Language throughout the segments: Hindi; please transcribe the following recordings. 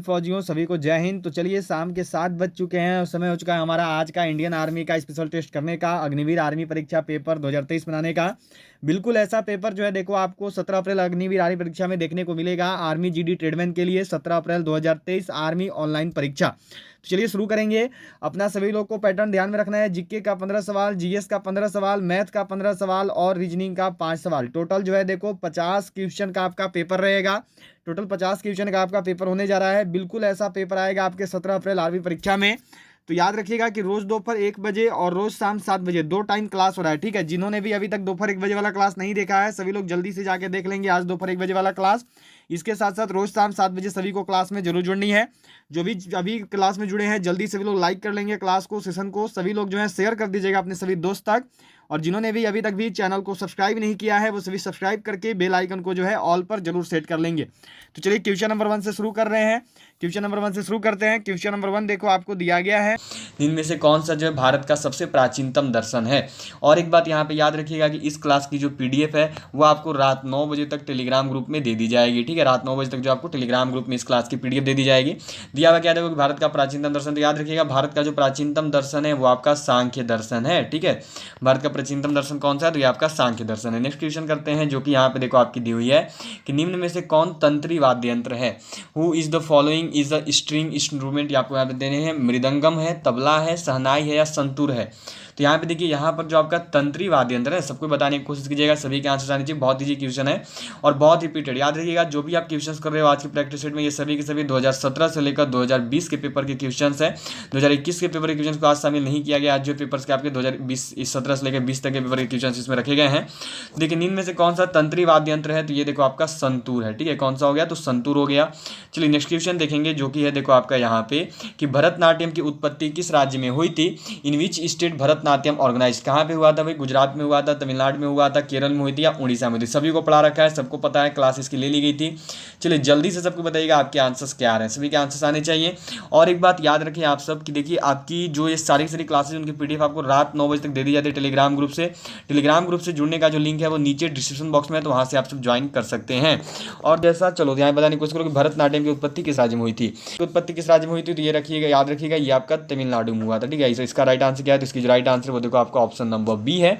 फौजियों सभी को जय हिंद। तो चलिए शाम के 7 बज चुके हैं और समय हो चुका है हमारा आज का इंडियन आर्मी का स्पेशल टेस्ट करने का, अग्निवीर आर्मी परीक्षा पेपर 2023 बनाने का। बिल्कुल ऐसा पेपर जो है देखो आपको 17 अप्रैल अग्निवीर आर्मी परीक्षा में देखने को मिलेगा। आर्मी जीडी ट्रेडमैन के लिए 17 अप्रैल 2023 आर्मी ऑनलाइन परीक्षा। तो चलिए शुरू करेंगे। अपना सभी लोग को पैटर्न ध्यान में रखना है। जीके का 15 सवाल, जीएस का 15 सवाल, मैथ का 15 सवाल और रीजनिंग का 5 सवाल। टोटल जो है देखो 50 क्वेश्चन का आपका पेपर रहेगा। टोटल 50 क्वेश्चन का आपका पेपर होने जा रहा है। बिल्कुल ऐसा पेपर आएगा आपके 17 अप्रैल आर्मी परीक्षा में। तो याद रखिएगा कि रोज दोपहर 1 बजे और रोज शाम 7 बजे 2 टाइम क्लास हो रहा है। ठीक है, जिन्होंने भी अभी तक दोपहर 1 बजे वाला क्लास नहीं देखा है सभी लोग जल्दी से जाके देख लेंगे आज दोपहर 1 बजे वाला क्लास। इसके साथ साथ रोज शाम 7 बजे सभी को क्लास में जरूर जुड़नी है। जो भी अभी क्लास में जुड़े हैं जल्दी सभी लोग लाइक कर लेंगे क्लास को, सेशन को। सभी लोग जो है शेयर कर दीजिएगा अपने सभी दोस्त तक। और जिन्होंने भी अभी तक भी चैनल को सब्सक्राइब नहीं किया है वो सभी सब्सक्राइब करके बेल आइकन को जो है ऑल पर जरूर सेट कर लेंगे। तो चलिए क्वेश्चन नंबर 1 से शुरू कर रहे हैं। क्वेश्चन नंबर 1 से शुरू करते हैं। क्वेश्चन नंबर 1 देखो आपको दिया गया है, इनमें से कौन सा जो है भारत का सबसे प्राचीनतम दर्शन है। और एक बात यहाँ पे याद रखिएगा कि इस क्लास की जो पीडीएफ है वो आपको रात 9 बजे तक टेलीग्राम ग्रुप में दे दी जाएगी। ठीक है, रात 9 बजे तक जो आपको टेलीग्राम ग्रुप में इस क्लास की पीडीएफ दे दी जाएगी। दिया हुआ क्या देखो कि भारत का प्राचीनतम दर्शन। तो याद रखिएगा भारत का जो प्राचीनतम दर्शन है वो आपका सांख्य दर्शन है। ठीक है, भारत का प्राचीनतम दर्शन कौन सा है, तो ये आपका सांख्य दर्शन है। नेक्स्ट क्वेश्चन करते हैं जो कि यहाँ पे देखो आपकी दी हुई है कि निम्न में से कौन तंत्री वाद्य यंत्र है। Who is the following is a string instrument. आपको यहाँ पे देने हैं मृदंगम है, तबला है, शहनाई है या संतूर है। तो यहाँ पे देखिए यहाँ पर जो आपका तंत्री वाद्य यंत्र है सबको बताने की कोशिश कीजिएगा, सभी के आंसर आने चाहिए। बहुत ईजी क्वेश्चन है और बहुत रिपीटेड। याद रखिएगा जो भी आप क्वेश्चन कर रहे हो आज की प्रैक्टिस सेट में ये सभी के सभी 2017 से लेकर 2020 के पेपर के क्वेश्चन है। 2021 के पेपर के क्वेश्चन को आज शामिल नहीं किया गया। आज जो पेपर्स के आपके 2017 से लेकर 20 तक के पेपर के क्वेश्चन इसमें रखे गए हैं। देखिए निम्न में से कौन सा तंत्री वाद्य यंत्र है, तो ये देखो आपका संतूर है। ठीक है, कौन सा हो गया, तो संतूर हो गया। चलिए नेक्स्ट क्वेश्चन देखेंगे जो कि है देखो आपका यहाँ पे कि भरतनाट्यम की उत्पत्ति किस राज्य में हुई थी। इन विच स्टेट भरतनाट्यम ऑर्गेनाइज। कहाँ पे हुआ था भाई, गुजरात में हुआ था, तमिलनाडु में हुआ था, केरल में हुई थी या उड़ीसा में हुई थी। सभी को पढ़ा रखा है, सबको पता है, क्लास इसकी ले ली गई थी। चलिए जल्दी से सबको बताइएगा आपके आंसर्स क्या आ रहे हैं, सभी के आंसर्स आने चाहिए। और एक बात याद रखिए आप सब कि देखिए आपकी जो ये सारी क्लासेज उनकी पीडीएफ आपको रात 9 बजे तक दे दी जाती है टेलीग्राम ग्रुप से। टेलीग्राम ग्रुप से जुड़ने का जो लिंक है वो नीचे डिस्क्रिप्शन बॉक्स में है, तो वहाँ से आप सब ज्वाइन कर सकते हैं। और जैसा चलो यहाँ बताने की कोशिश करो कि भरतनाट्यम की उत्पत्ति किस राज्य में हुई थी। उत्पत्ति किस राज्य में हुई थी, तो ये रखिएगा, याद रखिएगा ये आपका तमिलनाडु में हुआ था। ठीक है, इसका राइट आंसर क्या है, तो इसकी जो राइट आंसर वो देखो आपका ऑप्शन नंबर बी है।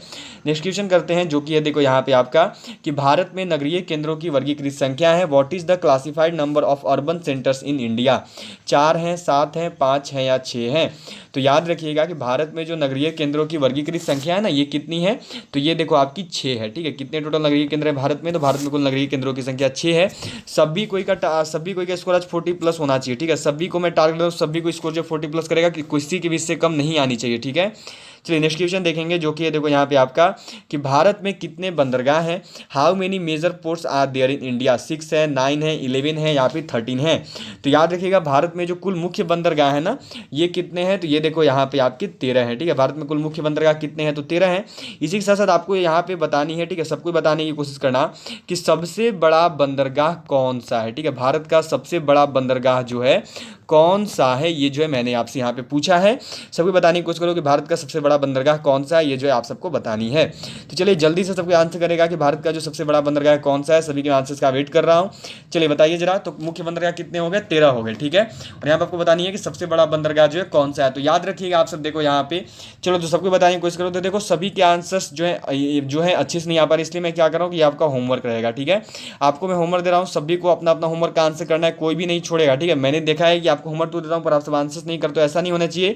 नेक्स्ट क्वेश्चन करते हैं जो कि है देखो यहाँ पे आपका कि भारत में नगरीय केंद्रों की वर्गीकृत संख्या है। What is the classified number of urban centres in India. 4 हैं, 7 हैं, 5 हैं या 6 हैं। तो याद रखिएगा कि भारत में जो नगरीय केंद्रों की वर्गीकृत संख्या है ना ये कितनी है, तो ये देखो आपकी 6 है। ठीक है, कितने टोटल नगरीय केंद्र है भारत में, तो भारत में कुल नगरीय केंद्रों की संख्या 6 है। सभी कोई का स्कोर आज 40 प्लस होना चाहिए। ठीक है, सभी को मैं टारगेट दूँ, सभी को स्कोर जो 40 प्लस करेगा कि किसी की भी इससे कम नहीं आनी चाहिए। ठीक है, चलिए नेक्स्ट क्वेश्चन देखेंगे जो कि है देखो यहाँ पे आपका कि भारत में कितने बंदरगाह हैं। How many major ports are there in India. 6 है, 9 है, 11 है या फिर 13 है। तो याद रखिएगा भारत में जो कुल मुख्य बंदरगाह है ना ये कितने हैं, तो ये देखो यहाँ पे आपके 13 हैं। ठीक है, भारत में कुल मुख्य बंदरगाह कितने हैं, तो 13 हैं। इसी के साथ साथ आपको यहाँ पे बतानी है, ठीक है, सबको बताने की कोशिश करना कि सबसे बड़ा बंदरगाह कौन सा है। ठीक है, भारत का सबसे बड़ा बंदरगाह जो है कौन सा है, ये जो है मैंने आपसे यहाँ पे पूछा है। सबको बताने की कोशिश करो कि भारत का सबसे बड़ा बंदरगाह कौन सा है, ये जो है आप सबको बतानी है। तो चलिए जल्दी से सबको आंसर करेगा कि भारत का जो सबसे बड़ा बंदरगाह कौन सा है। सभी के आंसर्स का वेट कर रहा हूँ। चलिए बताइए जरा, तो मुख्य बंदरगाह कितने हो गए, 13 हो गए। ठीक है, और यहाँ पर आपको बतानी है कि सबसे बड़ा बंदरगाह जो है कौन सा है। तो याद रखिएगा आप सब देखो यहाँ पे, चलो तो सबको बताने की कोशिश करो। तो देखो सभी के आंसर्स जो है अच्छे से नहीं आ पा रहे, इसलिए मैं क्या कर रहा हूँ कि आपका होमवर्क रहेगा। ठीक है, आपको मैं होमवर्क दे रहा हूँ, सभी को अपना अपना होमवर्क का आंसर करना है, कोई भी नहीं छोड़ेगा। ठीक है, मैंने देखा है कि आपको होमवर्क तो देता हूँ आप सब आंसर्स नहीं करते, ऐसा नहीं होना चाहिए।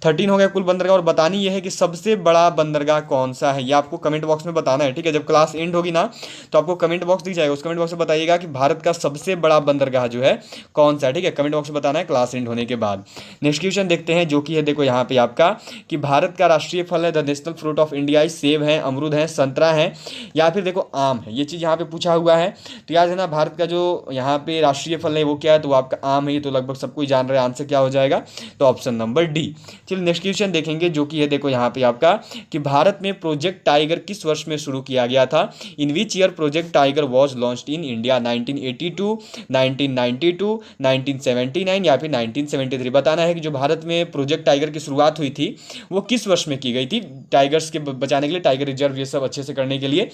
13 हो गया कुल बंदरगाह, और बतानी यह है कि सबसे बड़ा बंदरगाह कौन सा है, ये आपको कमेंट बॉक्स में बताना है। ठीक है, जब क्लास एंड होगी ना तो आपको कमेंट बॉक्स दिख जाएगा, उस कमेंट बॉक्स में बताइएगा कि भारत का सबसे बड़ा बंदरगाह जो है कौन सा है। ठीक है, कमेंट बॉक्स में बताना है क्लास एंड होने के बाद। नेक्स्ट क्वेश्चन देखते हैं जो कि है देखो यहाँ पे आपका कि भारत का राष्ट्रीय फल है, the national fruit of India, सेब है, अमरूद है, संतरा है या फिर देखो आम है। ये चीज़ यहाँ पे पूछा हुआ है। तो याद है ना भारत का जो यहाँ पे राष्ट्रीय फल है वो क्या है, तो वो आपका आम है। ये तो लगभग सबको कोई जान रहा है आंसर क्या हो जाएगा, तो ऑप्शन नंबर डी। चलिए नेक्स्ट क्वेश्चन देखेंगे जो कि है देखो यहाँ पे आपका कि भारत में प्रोजेक्ट टाइगर किस वर्ष में शुरू किया गया था। In which year Project Tiger was launched in India, 1982, 1992, 1979 या फिर 1973। बताना है कि जो भारत में प्रोजेक्ट टाइगर की शुरुआत हुई थी वो किस वर्ष में की गई थी, टाइगर्स के बचाने के लिए, टाइगर रिजर्व ये सब अच्छे से करने के लिए।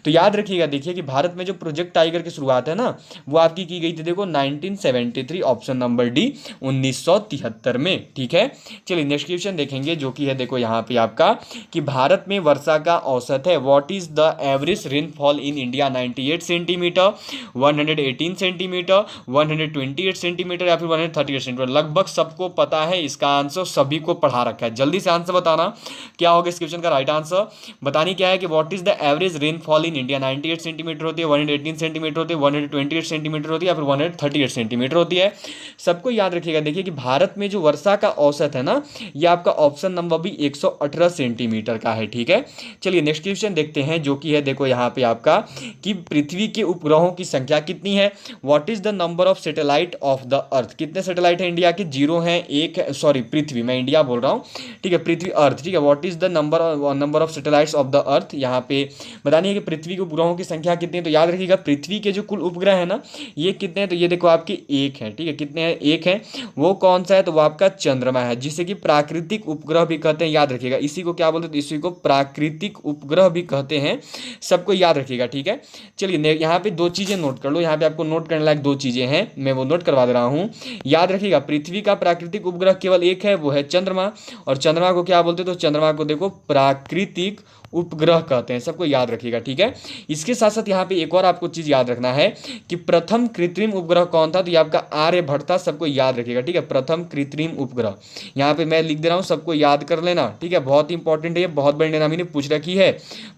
तो याद रखिएगा, देखिए कि भारत में जो प्रोजेक्ट टाइगर की शुरुआत है ना वो आपकी की गई थी देखो 1973, ऑप्शन नंबर डी 1973 में। ठीक है, चलिए नेक्स्ट क्वेश्चन देखेंगे जो कि है देखो यहाँ पे आपका कि भारत में वर्षा का औसत है। What is the average rainfall in India, 98 centimetre, 118 centimetre, 128 centimetre या फिर 138 सेंटीमीटर। लगभग सबको पता है इसका आंसर, सभी को पढ़ा रखा है। जल्दी से आंसर बताना क्या होगा इस क्वेश्चन का राइट आंसर। बतानी क्या है कि what is the average rainfall in India, 98 centimetre होती है, 118 सेंटीमीटर होती है, 128 सेंटीमीटर होती है या फिर 138 सेंटीमीटर होती है। सबको याद रखिएगा, देखिए कि भारत में जो वर्षा का औसत है ना ये आपका ऑप्शन नंबर भी 118 सेंटीमीटर का है। ठीक है, चलिए नेक्स्ट क्वेश्चन देखते हैं जो कि है देखो यहाँ पे आपका कि पृथ्वी के उपग्रहों की संख्या कितनी है। What is the number of satellite of the earth, कितने सैटेलाइट है इंडिया के, 0 है, 1 है, सॉरी पृथ्वी, मैं इंडिया बोल रहा हूँ, ठीक है, पृथ्वी अर्थ। ठीक है, what is the number of satellites of the earth, यहाँ पे बतानी है कि पृथ्वी के उपग्रहों की संख्या कितनी है। तो याद रखिएगा पृथ्वी के जो कुल उपग्रह है ना ये कितने हैं, तो ये देखो आपके 1 है। ठीक है, कितने हैं, 1 है। वो कौन सा है, तो वो आपका चंद्रमा है, जिसे कि प्राकृतिक उपग्रह भी कहते हैं। याद रखिएगा इसी को क्या बोलते हैं, तो इसी को प्राकृतिक उपग्रह भी कहते हैं, सबको याद रखिएगा। ठीक है, चलिए यहाँ पे 2 चीजें नोट कर लो, यहाँ पे आपको नोट करने लायक 2 चीजें हैं, मैं वो नोट करवा दे रहा हूँ। याद रखिएगा पृथ्वी का प्राकृतिक उपग्रह केवल 1 है, वो है चंद्रमा। और चंद्रमा को क्या बोलते हैं, तो चंद्रमा को देखो प्राकृतिक उपग्रह कहते हैं, सबको याद रखिएगा। ठीक है, इसके साथ साथ यहाँ पे एक और आपको चीज याद रखना है कि प्रथम कृत्रिम उपग्रह कौन था, तो ये आपका आर्यभट्ट था, सबको याद रखिएगा। ठीक है, प्रथम कृत्रिम उपग्रह यहाँ पे मैं लिख दे रहा हूँ, सबको याद कर लेना। ठीक है, बहुत इंपॉर्टेंट है ये, बहुत बड़ी नामी ने पूछ रखी है।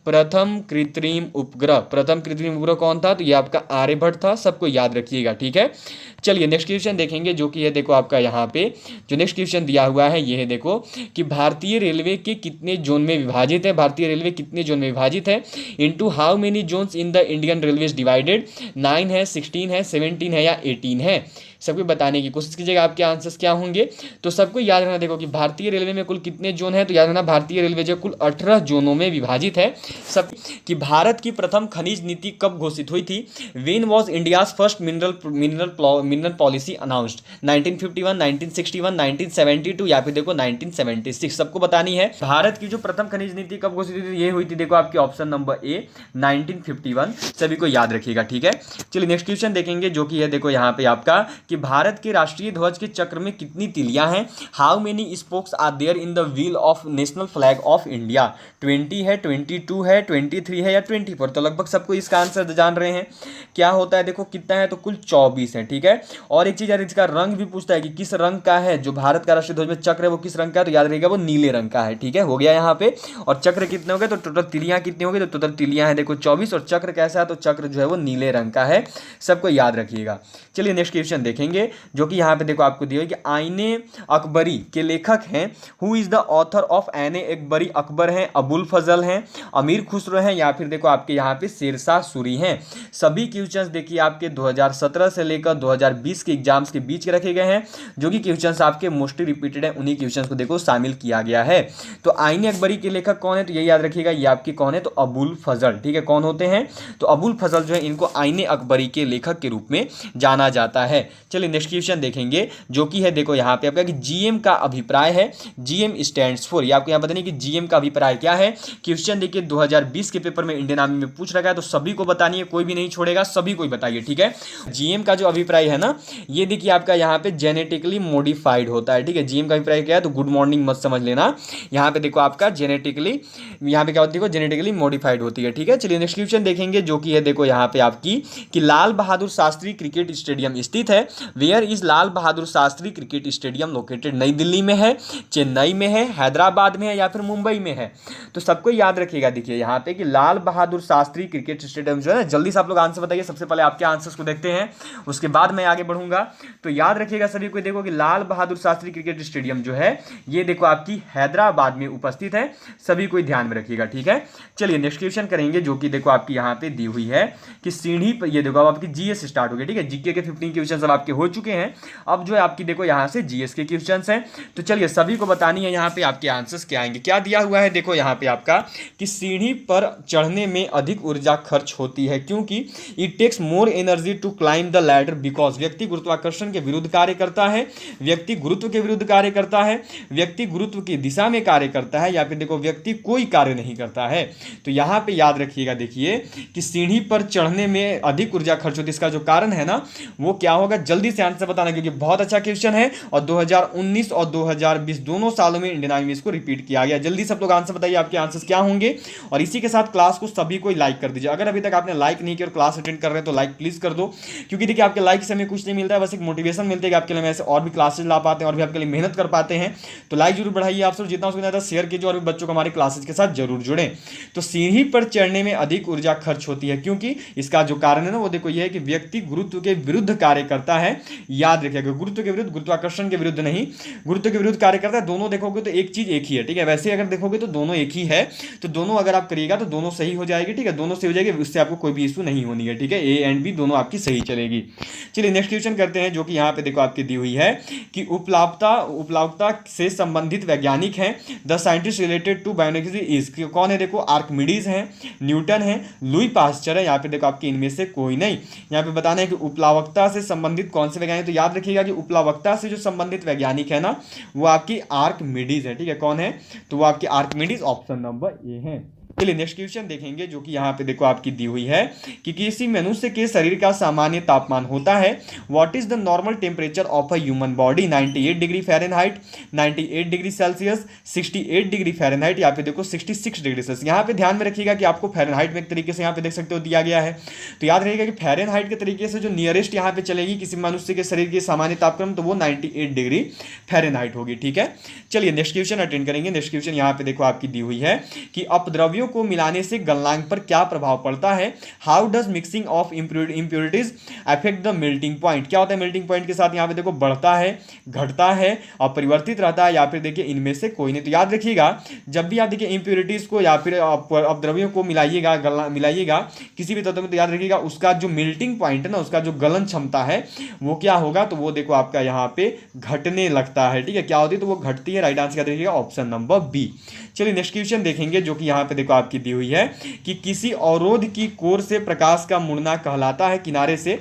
प्रथम कृत्रिम उपग्रह, प्रथम कृत्रिम उपग्रह कौन था, तो ये आपका आर्यभट्ट था, सबको याद रखिएगा। ठीक है, चलिए नेक्स्ट क्वेश्चन देखेंगे जो कि है देखो आपका यहाँ पे जो नेक्स्ट क्वेश्चन दिया हुआ है ये है देखो कि भारतीय रेलवे के कितने जोन में विभाजित है, भारतीय रेलवे कितने जोन में विभाजित है, into how many zones in the Indian railway divided, 9 है, 16 है, 17 है या 18 है। सबको बताने की कोशिश कीजिएगा आपके आंसर्स क्या होंगे। तो सबको याद रखना देखो कि भारतीय रेलवे में कुल कितने जोन है, तो याद रखना भारतीय रेलवे जो कुल 18 जोनों में विभाजित है। सब कि भारत की प्रथम खनिज नीति कब घोषित हुई थी, when was India's first mineral policy announced, 1951, 1961, 1972 या फिर देखो 1976। सबको बतानी है भारत की जो प्रथम खनिज नीति कब घोषित हुई थी, ये हुई थी देखो आपकी ऑप्शन नंबर ए 1951, सभी को याद रखिएगा। ठीक है, चलिए नेक्स्ट क्वेश्चन देखेंगे जो कि है देखो यहाँ पे आपका कि भारत के राष्ट्रीय ध्वज के चक्र में कितनी तिलियां हैं, how many spokes are there in the wheel of national flag of India, 20 है, 22 है, 23 है या 24। तो लगभग सबको इसका आंसर जान रहे हैं क्या होता है, देखो कितना है, तो कुल 24 है। ठीक है, और एक चीज यार इसका रंग भी पूछता है कि किस रंग का है, जो भारत का राष्ट्रीय ध्वज में चक्र है वो किस रंग का है, तो याद रहिएगा वो नीले रंग का है। ठीक है, हो गया यहाँ पे। और चक्र कितने हो गए, तो टोटल तिलियां कितनी हो गई, तो टोटल तिलियां हैं देखो 24। और चक्र कैसा है, तो चक्र जो है वो नीले रंग का है, सबको याद रखिएगा। चलिए नेक्स्ट क्वेश्चन देखेंगे जो कि यहाँ पे देखो आपको दिया है कि आईने अकबरी के लेखक हैं, who is the author of आईने अकबरी, अकबर हैं, अबुल फजल हैं, अमीर खुसरो हैं या फिर देखो आपके यहाँ पे शेरशाह सूरी हैं। सभी क्वेश्चंस देखिए आपके 2017 से लेकर 2020 के एग्जाम्स के बीच के रखे गए हैं, जो कि क्वेश्चंस आपके मोस्टली रिपीटेड हैं, उन्हीं क्वेश्चंस को देखो शामिल किया गया है। तो आईने अकबरी के लेखक कौन है, तो ये याद रखिएगा ये आपके कौन है, तो अबुल फजल। ठीक है, कौन होते हैं, तो अबुल फजल जो है इनको आईने अकबरी के लेखक के रूप में जाना जाता है। चलिए नेक्स्ट क्वेश्चन देखेंगे जो कि है देखो यहाँ पे आपका कि जीएम का अभिप्राय है, जीएम स्टैंड्स फॉर, ये आपको यहाँ बताने कि जीएम का अभिप्राय क्या है। क्वेश्चन देखिए 2020 के पेपर में इंडियन आर्मी में पूछ रखा है, तो सभी को बतानी है, कोई भी नहीं छोड़ेगा, सभी को बताइए। ठीक है, जीएम का जो अभिप्राय है ना ये देखिए आपका यहाँ पे जेनेटिकली मॉडिफाइड होता है। ठीक है, जीएम का अभिप्राय क्या है, तो गुड मॉर्निंग मत समझ लेना, यहाँ पे देखो आपका जेनेटिकली, यहाँ पे क्या होती है, देखो जेनेटिकली मॉडिफाइड होती है। ठीक है, चलिए नेक्स्ट क्वेश्चन देखेंगे जो कि है देखो यहाँ पे आपकी कि लाल बहादुर शास्त्री क्रिकेट स्टेडियम स्थित है, where is Lal Bahadur Shastri cricket stadium located, नई दिल्ली में है, चेन्नई में है, हैदराबाद में है या फिर मुंबई में है। तो सबको याद रखिएगा, देखिए यहाँ पे कि लाल बहादुर शास्त्री क्रिकेट स्टेडियम जो है ना, जल्दी से आप लोग आंसर बताइए, सबसे पहले आपके आंसर्स को देखते हैं, उसके बाद मैं आगे बढ़ूंगा। तो याद रखिएगा सभी को, देखो कि लाल बहादुर शास्त्री क्रिकेट स्टेडियम जो है ये देखो आपकी हैदराबाद में उपस्थित है, सभी को ध्यान में रखिएगा। ठीक है, चलिए नेक्स्ट क्वेश्चन करेंगे जो कि देखो आपकी यहाँ पे दी हुई है कि सीढ़ी पर, ये देखो अब आपकी जीएस स्टार्ट हो गई। ठीक है, जीके के 15 क्वेश्चन अब आपके आपके हो चुके हैं। अब जो है आपकी देखो यहाँ से जीएस के क्वेश्चंस हैं, तो चलिए सभी को बतानी है यहाँ पे आपके आंसर्स क्या आएंगे। क्या दिया हुआ है देखो यहाँ पे आपका कि सीढ़ी पर चढ़ने में अधिक ऊर्जा खर्च होती है क्योंकि it takes more energy to climb the ladder because व्यक्ति गुरुत्वाकर्षण के विरुद्ध कार्य करता है, व्यक्ति गुरुत्व के विरुद्ध कार्य करता है, व्यक्ति गुरुत्व की दिशा में कार्य करता है, या फिर देखो व्यक्ति कोई कार्य नहीं करता है। तो यहाँ पे याद रखिएगा देखिए कि सीढ़ी पर चढ़ने में अधिक ऊर्जा खर्च होती है, इसका जो कारण है ना वो क्या होगा, जल्दी से आंसर बताना क्योंकि बहुत अच्छा क्वेश्चन है और 2019 और 2020 दोनों सालों में इंडियन आर्मी इसको रिपीट किया गया। जल्दी सब लोग आंसर बताइए आपके आंसर्स क्या होंगे। और इसी के साथ क्लास को सभी को लाइक कर दीजिए। अगर अभी तक आपने लाइक नहीं किया और क्लास अटेंड कर रहे हैं तो लाइक प्लीज कर दो, क्योंकि देखिए आपके लाइक से हमें कुछ नहीं मिलता है, बस एक मोटिवेशन मिलती है कि आपके लिए ऐसे और भी क्लासेज ला पाते हैं और भी आपके लिए मेहनत कर पाते हैं। तो लाइक जरूर बढ़ाइए आप सब, जितना हो सकता है शेयर कीजिए और भी बच्चों को हमारे क्लासेज के साथ जरूर जुड़ें। तो सीढ़ी पर चढ़ने में अधिक ऊर्जा खर्च होती है क्योंकि इसका जो कारण है ना वो देखो ये है कि व्यक्ति गुरुत्व के विरुद्ध कार्य करता है। याद रखिएगा गुरुत्व के विरुद्ध, गुरुत्वाकर्षण के विरुद्ध नहीं, गुरुत्व के विरुद्ध कार्य करता है। दोनों देखोगे तो एक चीज एक ही है, ठीक है। वैसे अगर देखोगे तो दोनों एक ही है, तो दोनों अगर आप करिएगा तो दोनों सही हो जाएगी, ठीक है। दोनों सही हो जाएगी, उससे आपको कोई भी इशू नहीं होनी है, ठीक है। ए एंड बी दोनों आपकी सही चलेगी। चलिए नेक्स्ट क्वेश्चन करते हैं जो कि यहाँ पे देखो आपकी दी हुई है कि उपलाप्यता से संबंधित वैज्ञानिक हैं। The scientist related to biology is, कौन है देखो, आर्किमिडीज हैं, न्यूटन है, लुई पास्चर है, यहाँ पे देखो आपके इनमें से कोई नहीं। यहाँ पे बताना है कि उपलावकता से संबंधित कौन से वैज्ञानिक, तो याद रखिएगा कि उपलावकता से जो संबंधित वैज्ञानिक है ना वो आपकी आर्किमिडीज है, ठीक है। कौन है तो वो आपकी आर्किमिडीज, ऑप्शन नंबर ए है। चलिए नेक्स्ट क्वेश्चन देखेंगे जो कि यहाँ पे देखो आपकी दी हुई है कि किसी मनुष्य के शरीर का सामान्य तापमान होता है। What is the normal temperature of a human body, 98 degree Fahrenheit, 98 degree Celsius, 68 degree Fahrenheit, या फिर देखो 66 डिग्री सेल्सियस। यहाँ पे ध्यान में रखिएगा कि आपको फ़ारेनहाइट में एक तरीके से यहाँ पे देख सकते हो दिया गया है, तो याद रखिएगा कि फ़ारेनहाइट के तरीके से जो नियरेस्ट यहाँ पे चलेगी किसी मनुष्य के शरीर के सामान्य तापक्रम तो वो 98 डिग्री फ़ारेनहाइट होगी, ठीक है। चलिए नेक्स्ट क्वेश्चन अटेंड करेंगे। नेक्स्ट क्वेश्चन यहाँ पे देखो आपकी दी हुई है कि अपद्रव्यों को मिलाने से गलनांक पर क्या प्रभाव पड़ता है। How does mixing of impurities affect the melting point, क्या होता है मेल्टिंग पॉइंट के साथ, यहाँ पे देखो बढ़ता है, घटता है, अपरिवर्तित रहता है, या फिर देखिए इनमें से कोई नहीं। तो याद रखिएगा जब भी आप देखिए इंप्योरिटीज को या फिर अपद्रव्यों को मिलाइएगा किसी भी तत्व में, तो याद रखिएगा उसका जो मेल्टिंग पॉइंट है ना, उसका जो गलन क्षमता है वो क्या होगा, तो वो देखो आपका यहाँ पे घटने लगता है, ठीक है। क्या होती है तो वो घटती है। राइट आंसर याद रखिएगा ऑप्शन नंबर बी। चलिए नेक्स्ट क्वेश्चन देखेंगे जो कि यहाँ पे देखो आपकी दी हुई है कि किसी अवरोध की कोर से प्रकाश का मुड़ना कहलाता है किनारे से।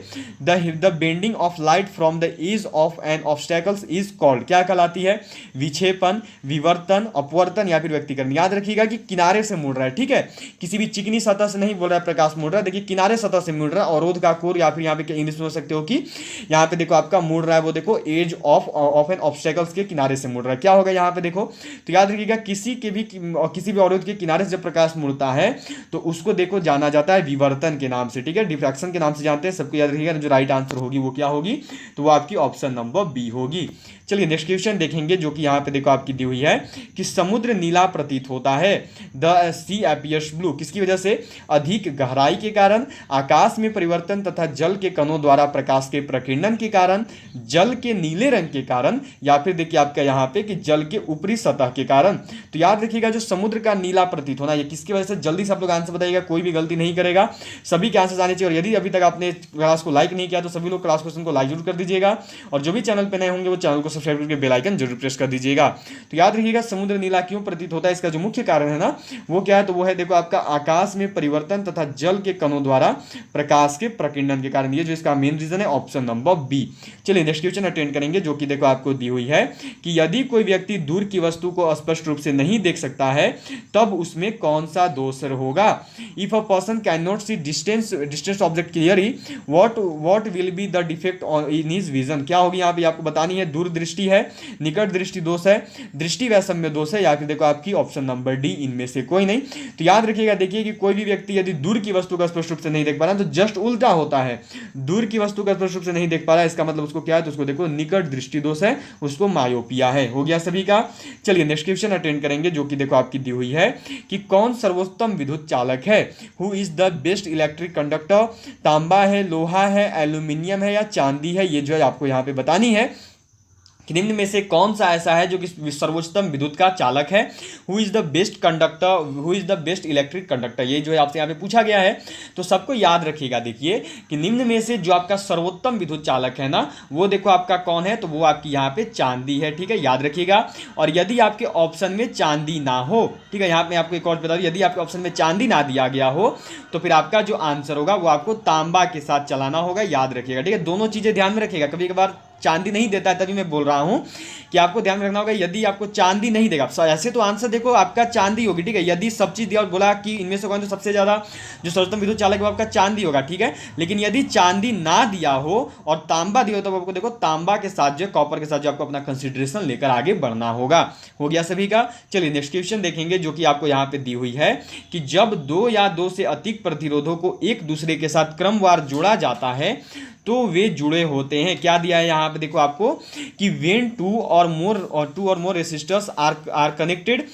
The bending of light from the edge of an obstacles is called, क्या कहलाती है, विक्षेपण, विवर्तन, अपवर्तन, या फिर व्यक्तिकरण। याद रखिएगा कि किनारे से मुड़ रहा है, ठीक है, किसी भी चिकनी सतह से नहीं बोल रहा है प्रकाश मुड़ रहा है, देखिए किनारे सतह से मुड़ रहा है। अवरोध का कोर, या फिर यहाँ पे इंग्लिश में हो सकते हो कि यहाँ पे देखो आपका मुड़ रहा है वो देखो एज ऑफ एन ऑब्स्टेकल्स के किनारे से मुड़ रहा है। क्या होगा यहाँ पे देखो, तो याद रखिएगा किसी भी अवरोध के किनारे से जब प्रकाश मुड़ता है तो उसको देखो जाना जाता है विवर्तन के नाम से, ठीक है, डिफ्रैक्शन के नाम से जानते हैं। सबको याद रखिएगा जो राइट आंसर होगी वो क्या होगी, तो वो आपकी ऑप्शन नंबर बी होगी। चलिए नेक्स्ट क्वेश्चन देखेंगे जो कि यहाँ पे देखो आपकी दी हुई है कि समुद्र नीला प्रतीत होता है। द सी अपीयर्स ब्लू, किसकी वजह से, अधिक गहराई के कारण, आकाश में परिवर्तन तथा जल के कणों द्वारा प्रकाश के प्रकीर्णन के कारण, जल के नीले रंग के कारण, या फिर देखिए आपका यहाँ पे कि जल के ऊपरी सतह के कारण। तो याद रखिएगा जो समुद्र का नीला प्रतीत होना ये किसकी वजह से, जल्दी से आप लोग आंसर बताइएगा, कोई भी गलती नहीं करेगा, सभी के आंसर आने चाहिए। और यदि अभी तक आपने क्लास को लाइक नहीं किया तो सभी लोग क्लास क्वेश्चन को लाइक जरूर कर दीजिएगा, और जो भी चैनल पे नए होंगे वो चैनल को सब्सक्राइब करके बेल आइकन जरूर प्रेस कर दीजिएगा। तो याद रखिएगा समुद्र नीला क्यों प्रतीत होता है, इसका जो मुख्य कारण है ना वो क्या है, तो वो है देखो आपका आकाश में परिवर्तन तथा जल के कणों द्वारा प्रकाश के प्रकीर्णन के कारण। ये जो इसका मेन रीजन है ऑप्शन नंबर बी। चलिए नेक्स्ट क्वेश्चन अटेंड करेंगे जो कि देखो आपको दी हुई है कि यदि कोई व्यक्ति दूर की वस्तु को स्पष्ट रूप से नहीं देख सकता है तब उसमें कौन सा दोष होगा। If a person can not see distance object clearly what will be the defect in his vision, क्या होगी यहाँ पे आपको बतानी है, दूरदृष्टि है, निकट दृष्टि दोष है, दृष्टि वैषम्य दोष है, या फिर देखो आपकी ऑप्शन नंबर डी इनमें से कोई नहीं। तो याद रखिएगा देखिए कि कोई भी व्यक्ति यदि दूर की वस्तु का स्पष्ट रूप से नहीं देख पा रहा है तो जस्ट उल्टा होता है, दूर की वस्तु का स्पष्ट रूप से नहीं देख पा रहा है इसका मतलब उसको क्या है, तो उसको देखो निकट दृष्टि दोष है, उसको मायोपिया है। हो गया सभी का। चलिए नेक्स्ट क्वेश्चन अटेंड करेंगे जो कि देखो आपकी दी हुई है कि कौन सर्वोत्तम विद्युत चालक है, who is the best electric conductor, तांबा है, लोहा है, एल्यूमिनियम है, या चांदी है, ये जो है आपको यहाँ पे बतानी है। कि निम्न में से कौन सा ऐसा है जो कि सर्वोच्चतम विद्युत का चालक है। Who is the best conductor, who is the best electric conductor, ये जो है आपसे यहाँ पे पूछा गया है। तो सबको याद रखिएगा, देखिए कि निम्न में से जो आपका सर्वोत्तम विद्युत चालक है ना, वो देखो आपका कौन है, तो वो आपकी यहाँ पे चांदी है, ठीक है, याद रखिएगा। और यदि आपके ऑप्शन में चांदी ना हो, ठीक है, यहाँ पे आपको एक और बता दूं, यदि आपके ऑप्शन में चांदी ना दिया गया हो तो फिर आपका जो आंसर होगा वो आपको तांबा के साथ चलाना होगा, याद रखिएगा, ठीक है। दोनों चीजें ध्यान में रखिएगा, कभी कभार चांदी नहीं देता है, तभी मैं बोल रहा हूं कि आपको ध्यान में रखना होगा, यदि आपको चांदी नहीं देगा, ऐसे तो आंसर देखो आपका चांदी होगी, ठीक है। यदि सब चीज दिया और बोला कि इनमें से कौन तो सबसे ज्यादा जो सर्वोत्तम विद्युत चालक है वो आपका चांदी होगा, ठीक है। लेकिन यदि चांदी ना दिया हो और तांबा दिया हो तो आपको देखो तांबा के साथ जो कॉपर के साथ जो आपको अपना कंसिडरेशन लेकर आगे बढ़ना होगा। हो गया सभी का। चलिए नेक्स्ट क्वेश्चन देखेंगे जो कि आपको यहाँ पे दी हुई है कि जब दो या दो से अधिक प्रतिरोधों को एक दूसरे के साथ क्रमवार जोड़ा जाता है तो वे जुड़े होते हैं। क्या दिया है यहाँ पे देखो आपको कि व्हेन टू और more resistors are connected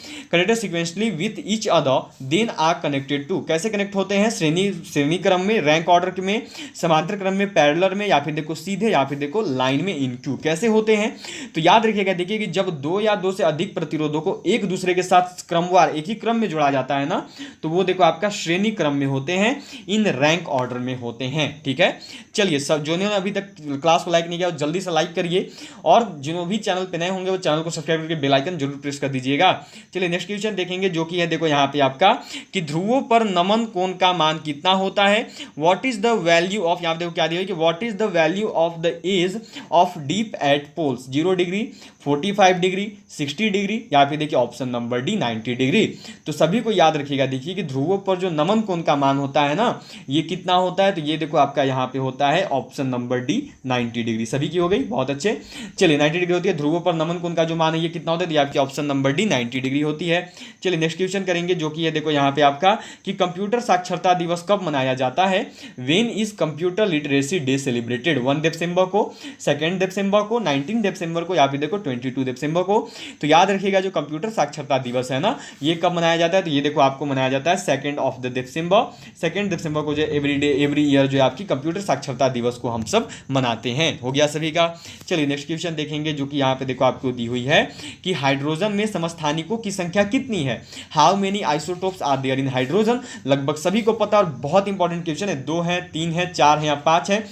sequentially with each other then are connected to. कैसे कनेक्ट होते हैं? श्रेणी क्रम में, रैंक ऑर्डर में, समांतर क्रम में, पैरेलल में, या फिर देखो सीधे, या फिर देखो लाइन में, इन क्यू। कैसे होते हैं तो याद रखिएगा, देखिए कि जब दो या दो से अधिक प्रतिरोधों को एक दूसरे के साथ क्रमवार एक ही क्रम में जोड़ा जाता है ना, तो वो देखो आपका श्रेणी क्रम में होते हैं, इन रैंक ऑर्डर में होते हैं, ठीक है। चलिए सब जिन्होंने अभी तक क्लास को लाइक नहीं किया वो जल्दी से लाइक करिए, और जिन्होंने भी चैनल पे नए होंगे वो चैनल को सब्सक्राइब करके बेल आइकन जरूर प्रेस कर दीजिएगा। चलिए नेक्स्ट क्वेश्चन देखेंगे जो कि है देखो यहाँ पे आपका कि ध्रुवों पर नमन कोण का मान कितना होता है। What is the value of, यहाँ देखो क्या दिया है कि what is the value of the edge of deep at poles, 0 degree, 45 degree, 60 degree, या फिर देखिए ऑप्शन नंबर डी 90 डिग्री। तो सभी को याद रखिएगा, देखिए कि ध्रुवों पर जो नमन कोण का मान होता है ना, ये कितना होता है, तो ये देखो आपका यहाँ पे होता है ऑप्शन नंबर डी 90 डिग्री। सभी की हो गई, बहुत अच्छे। चलिए 90 डिग्री होती है ध्रुवों पर नमन कोण का जो मान है ये कितना होता है, तो आपकी ऑप्शन नंबर डी 90 डिग्री होती है। चलिए नेक्स्ट क्वेश्चन करेंगे जो कि है देखो यहाँ पे आपका कि कंप्यूटर साक्षरता दिवस कब मनाया जाता है। When is computer literacy day celebrated, 1 दिसंबर को, 2 दिसंबर को, 19 दिसंबर को, या फिर देखो 22 दिसंबर को। तो याद रखिएगा जो कंप्यूटर साक्षरता दिवस है ना, ये कब मनाया जाता है, तो ये देखो आपको मनाया जाता है 2 दिसंबर। 2 दिसंबर को जो एवरी ईयर जो है आपकी कंप्यूटर साक्षरता दिवस को हम सब मनाते हैं। हो गया सभी का। चलिए नेक्स्ट क्वेश्चन देखेंगे जो कि यहाँ पे देखो आपको दी हुई है कि हाइड्रोजन में समस्थानिकों की संख्या कितनी है। How many isotopes are there in hydrogen. लगभग सभी को पता, और बहुत इंपॉर्टेंट क्वेश्चन है, 2 है, 3 है, 4 है या 5 है,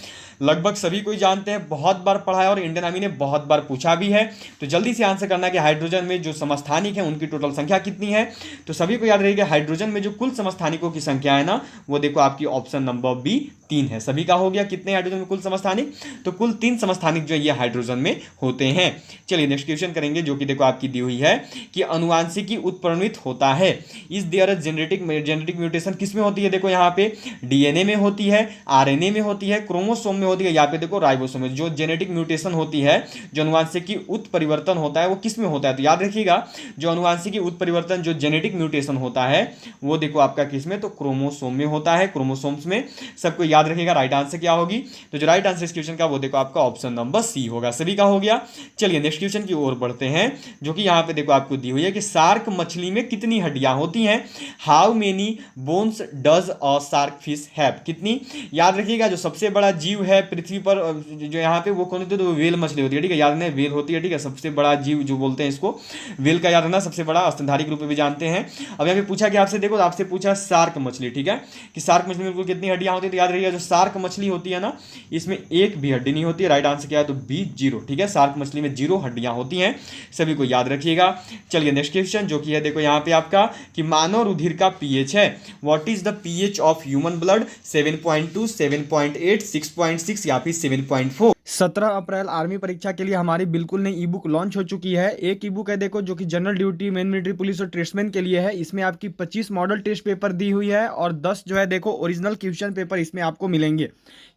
लगभग सभी को ही जानते हैं, बहुत बार पढ़ा है और इंडियन आर्मी ने बहुत बार पूछा भी है। तो जल्दी से आंसर करना है कि हाइड्रोजन में जो समस्थानिक है उनकी टोटल संख्या कितनी है। तो सभी को याद रहेगा हाइड्रोजन में जो कुल समस्थानिकों की संख्या है ना, वो देखो आपकी ऑप्शन नंबर बी 3 है। सभी का हो गया, कितने हाइड्रोजन में कुल समस्थानिक, तो कुल 3 समस्थानिक जो है ये हाइड्रोजन में होते हैं। चलिए नेक्स्ट क्वेश्चन करेंगे जो कि देखो आपकी दी हुई है कि अनुवांशिकी उत्परिवर्तित होता है। इज देयर जेनेटिक म्यूटेशन किस में होती है, देखो यहाँ पे डीएनए में होती है, आरएनए में होती है, क्रोमोसोम में होती है, यहाँ पे देखो राइबोसोम में। जो जेनेटिक म्यूटेशन होती है, जो अनुवांशिकी उत्परिवर्तन होता है वो किस में होता है, तो याद रखिएगा जो अनुवांशिकी उत्परिवर्तन जो जेनेटिक म्यूटेशन होता है वो देखो आपका किस में, तो क्रोमोसोम में होता है, क्रोमोसोम्स में। सबको याद रखिएगा राइट आंसर क्या होगी, तो जो राइट आंसर इस क्वेश्चन का वो देखो आपका ऑप्शन नंबर सी होगा। सभी का हो गया। चलिए नेक्स्ट क्वेश्चन की ओर बढ़ते हैं जो कि यहाँ पे देखो आपको दी हुई है कि शार्क मछली में कितनी हड्डियां होती हैं। How many bones does a shark fish have, कितनी। याद रखिएगा जो सबसे बड़ा जीव है पृथ्वी पर जो यहाँ पे वो कौन होती है, तो वेल मछली होती है, ठीक है, याद नहीं, वेल होती है, ठीक है, सबसे बड़ा जीव जो बोलते हैं इसको वेल का, याद रखना, सबसे बड़ा स्तनधारी के रूप में भी जानते हैं। अब यहाँ पे पूछा कि आपसे देखो, आपसे पूछा शार्क मछली, ठीक है, कि शार्क मछली में कितनी हड्डियां होती है, तो याद रखिएगा जो शार्क मछली होती है ना, इसमें एक भी हड्डी नहीं होती है। राइट आंसर क्या है, तो बी 0, ठीक है, शार्क मछली में 0 हड्डियां होती हैं। सभी को याद रखिएगा। चलिए नेक्स्ट क्वेश्चन जो कि है देखो यहाँ पे आपका कि मानव रुधिर का पीएच है। What is the pH of human blood, 7.2, 7.8, 6.6 या फिर 7.4। 17 अप्रैल आर्मी परीक्षा के लिए हमारी बिल्कुल नई ई बुक लॉन्च हो चुकी है। एक ई बुक है देखो जो कि general duty, main military police और ट्रेड्समैन के लिए है। इसमें आपकी 25 मॉडल टेस्ट पेपर दी हुई है और 10 जो है देखो ओरिजिनल क्वेश्चन पेपर इसमें आपको मिलेंगे।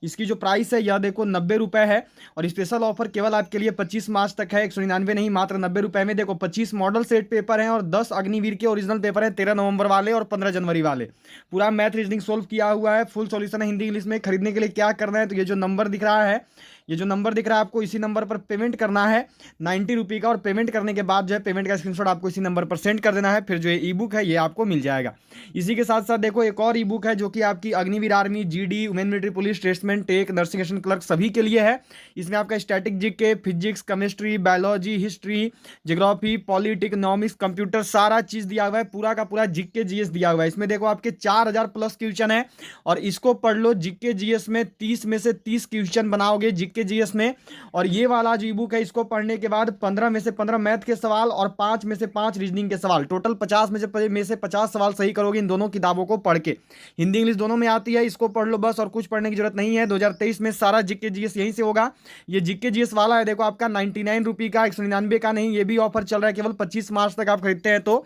इसकी जो प्राइस है यह देखो 90 रुपये है, और स्पेशल ऑफर केवल आपके लिए 25 मार्च तक है, 199 नहीं, मात्र 90 रुपये में देखो 25 मॉडल सेट पेपर हैं और 10 अग्निवीर के ओरिजिनल पेपर हैं, 13 नवंबर वाले और 15 जनवरी वाले। पूरा मैथ रीजनिंग सोल्व किया हुआ है, फुल सॉल्यूशन है हिंदी इंग्लिश में। खरीदने के लिए क्या करना है, तो ये जो नंबर दिख रहा है ये जो नंबर दिख रहा है आपको, इसी नंबर पर पेमेंट करना है 90 रुपये का, और पेमेंट करने के बाद जो है पेमेंट का स्क्रीनशॉट आपको इसी नंबर पर सेंड कर देना है, फिर जो है ई बुक है ये आपको मिल जाएगा। इसी के साथ साथ देखो एक और ई बुक है जो कि आपकी Agniveer army, GD, women military police, statesman, tech, nursing assistant clerk सभी के लिए है। इसमें आपका static GK, physics, chemistry, biology, history, geography, polity, economics, computer सारा चीज दिया हुआ है, पूरा का पूरा जीके जीएस दिया हुआ है। इसमें देखो आपके 4000 प्लस क्वेश्चन है, और इसको पढ़ लो। जीके जीएस में 30 में से 30 क्वेश्चन बनाओगे जीके जीएस में, और ये वाला जो ई बुक है इसको पढ़ने के बाद 15 में से 15 मैथ के सवाल और 5 में से 5 रीजनिंग के सवाल, टोटल 50 में से 50 सवाल सही करोगे इन दोनों किताबों को पढ़ के। हिंदी इंग्लिश दोनों में आती है, इसको पढ़ लो बस, और कुछ पढ़ने की जरूरत नहीं है। 2023 में सारा जीके जीएस यहीं से होगा। ये जीके जीएस वाला है देखो आपका 99 रुपये का, 199 का नहीं, ये भी ऑफर चल रहा है, केवल 25 मार्च तक आप खरीदते हैं। तो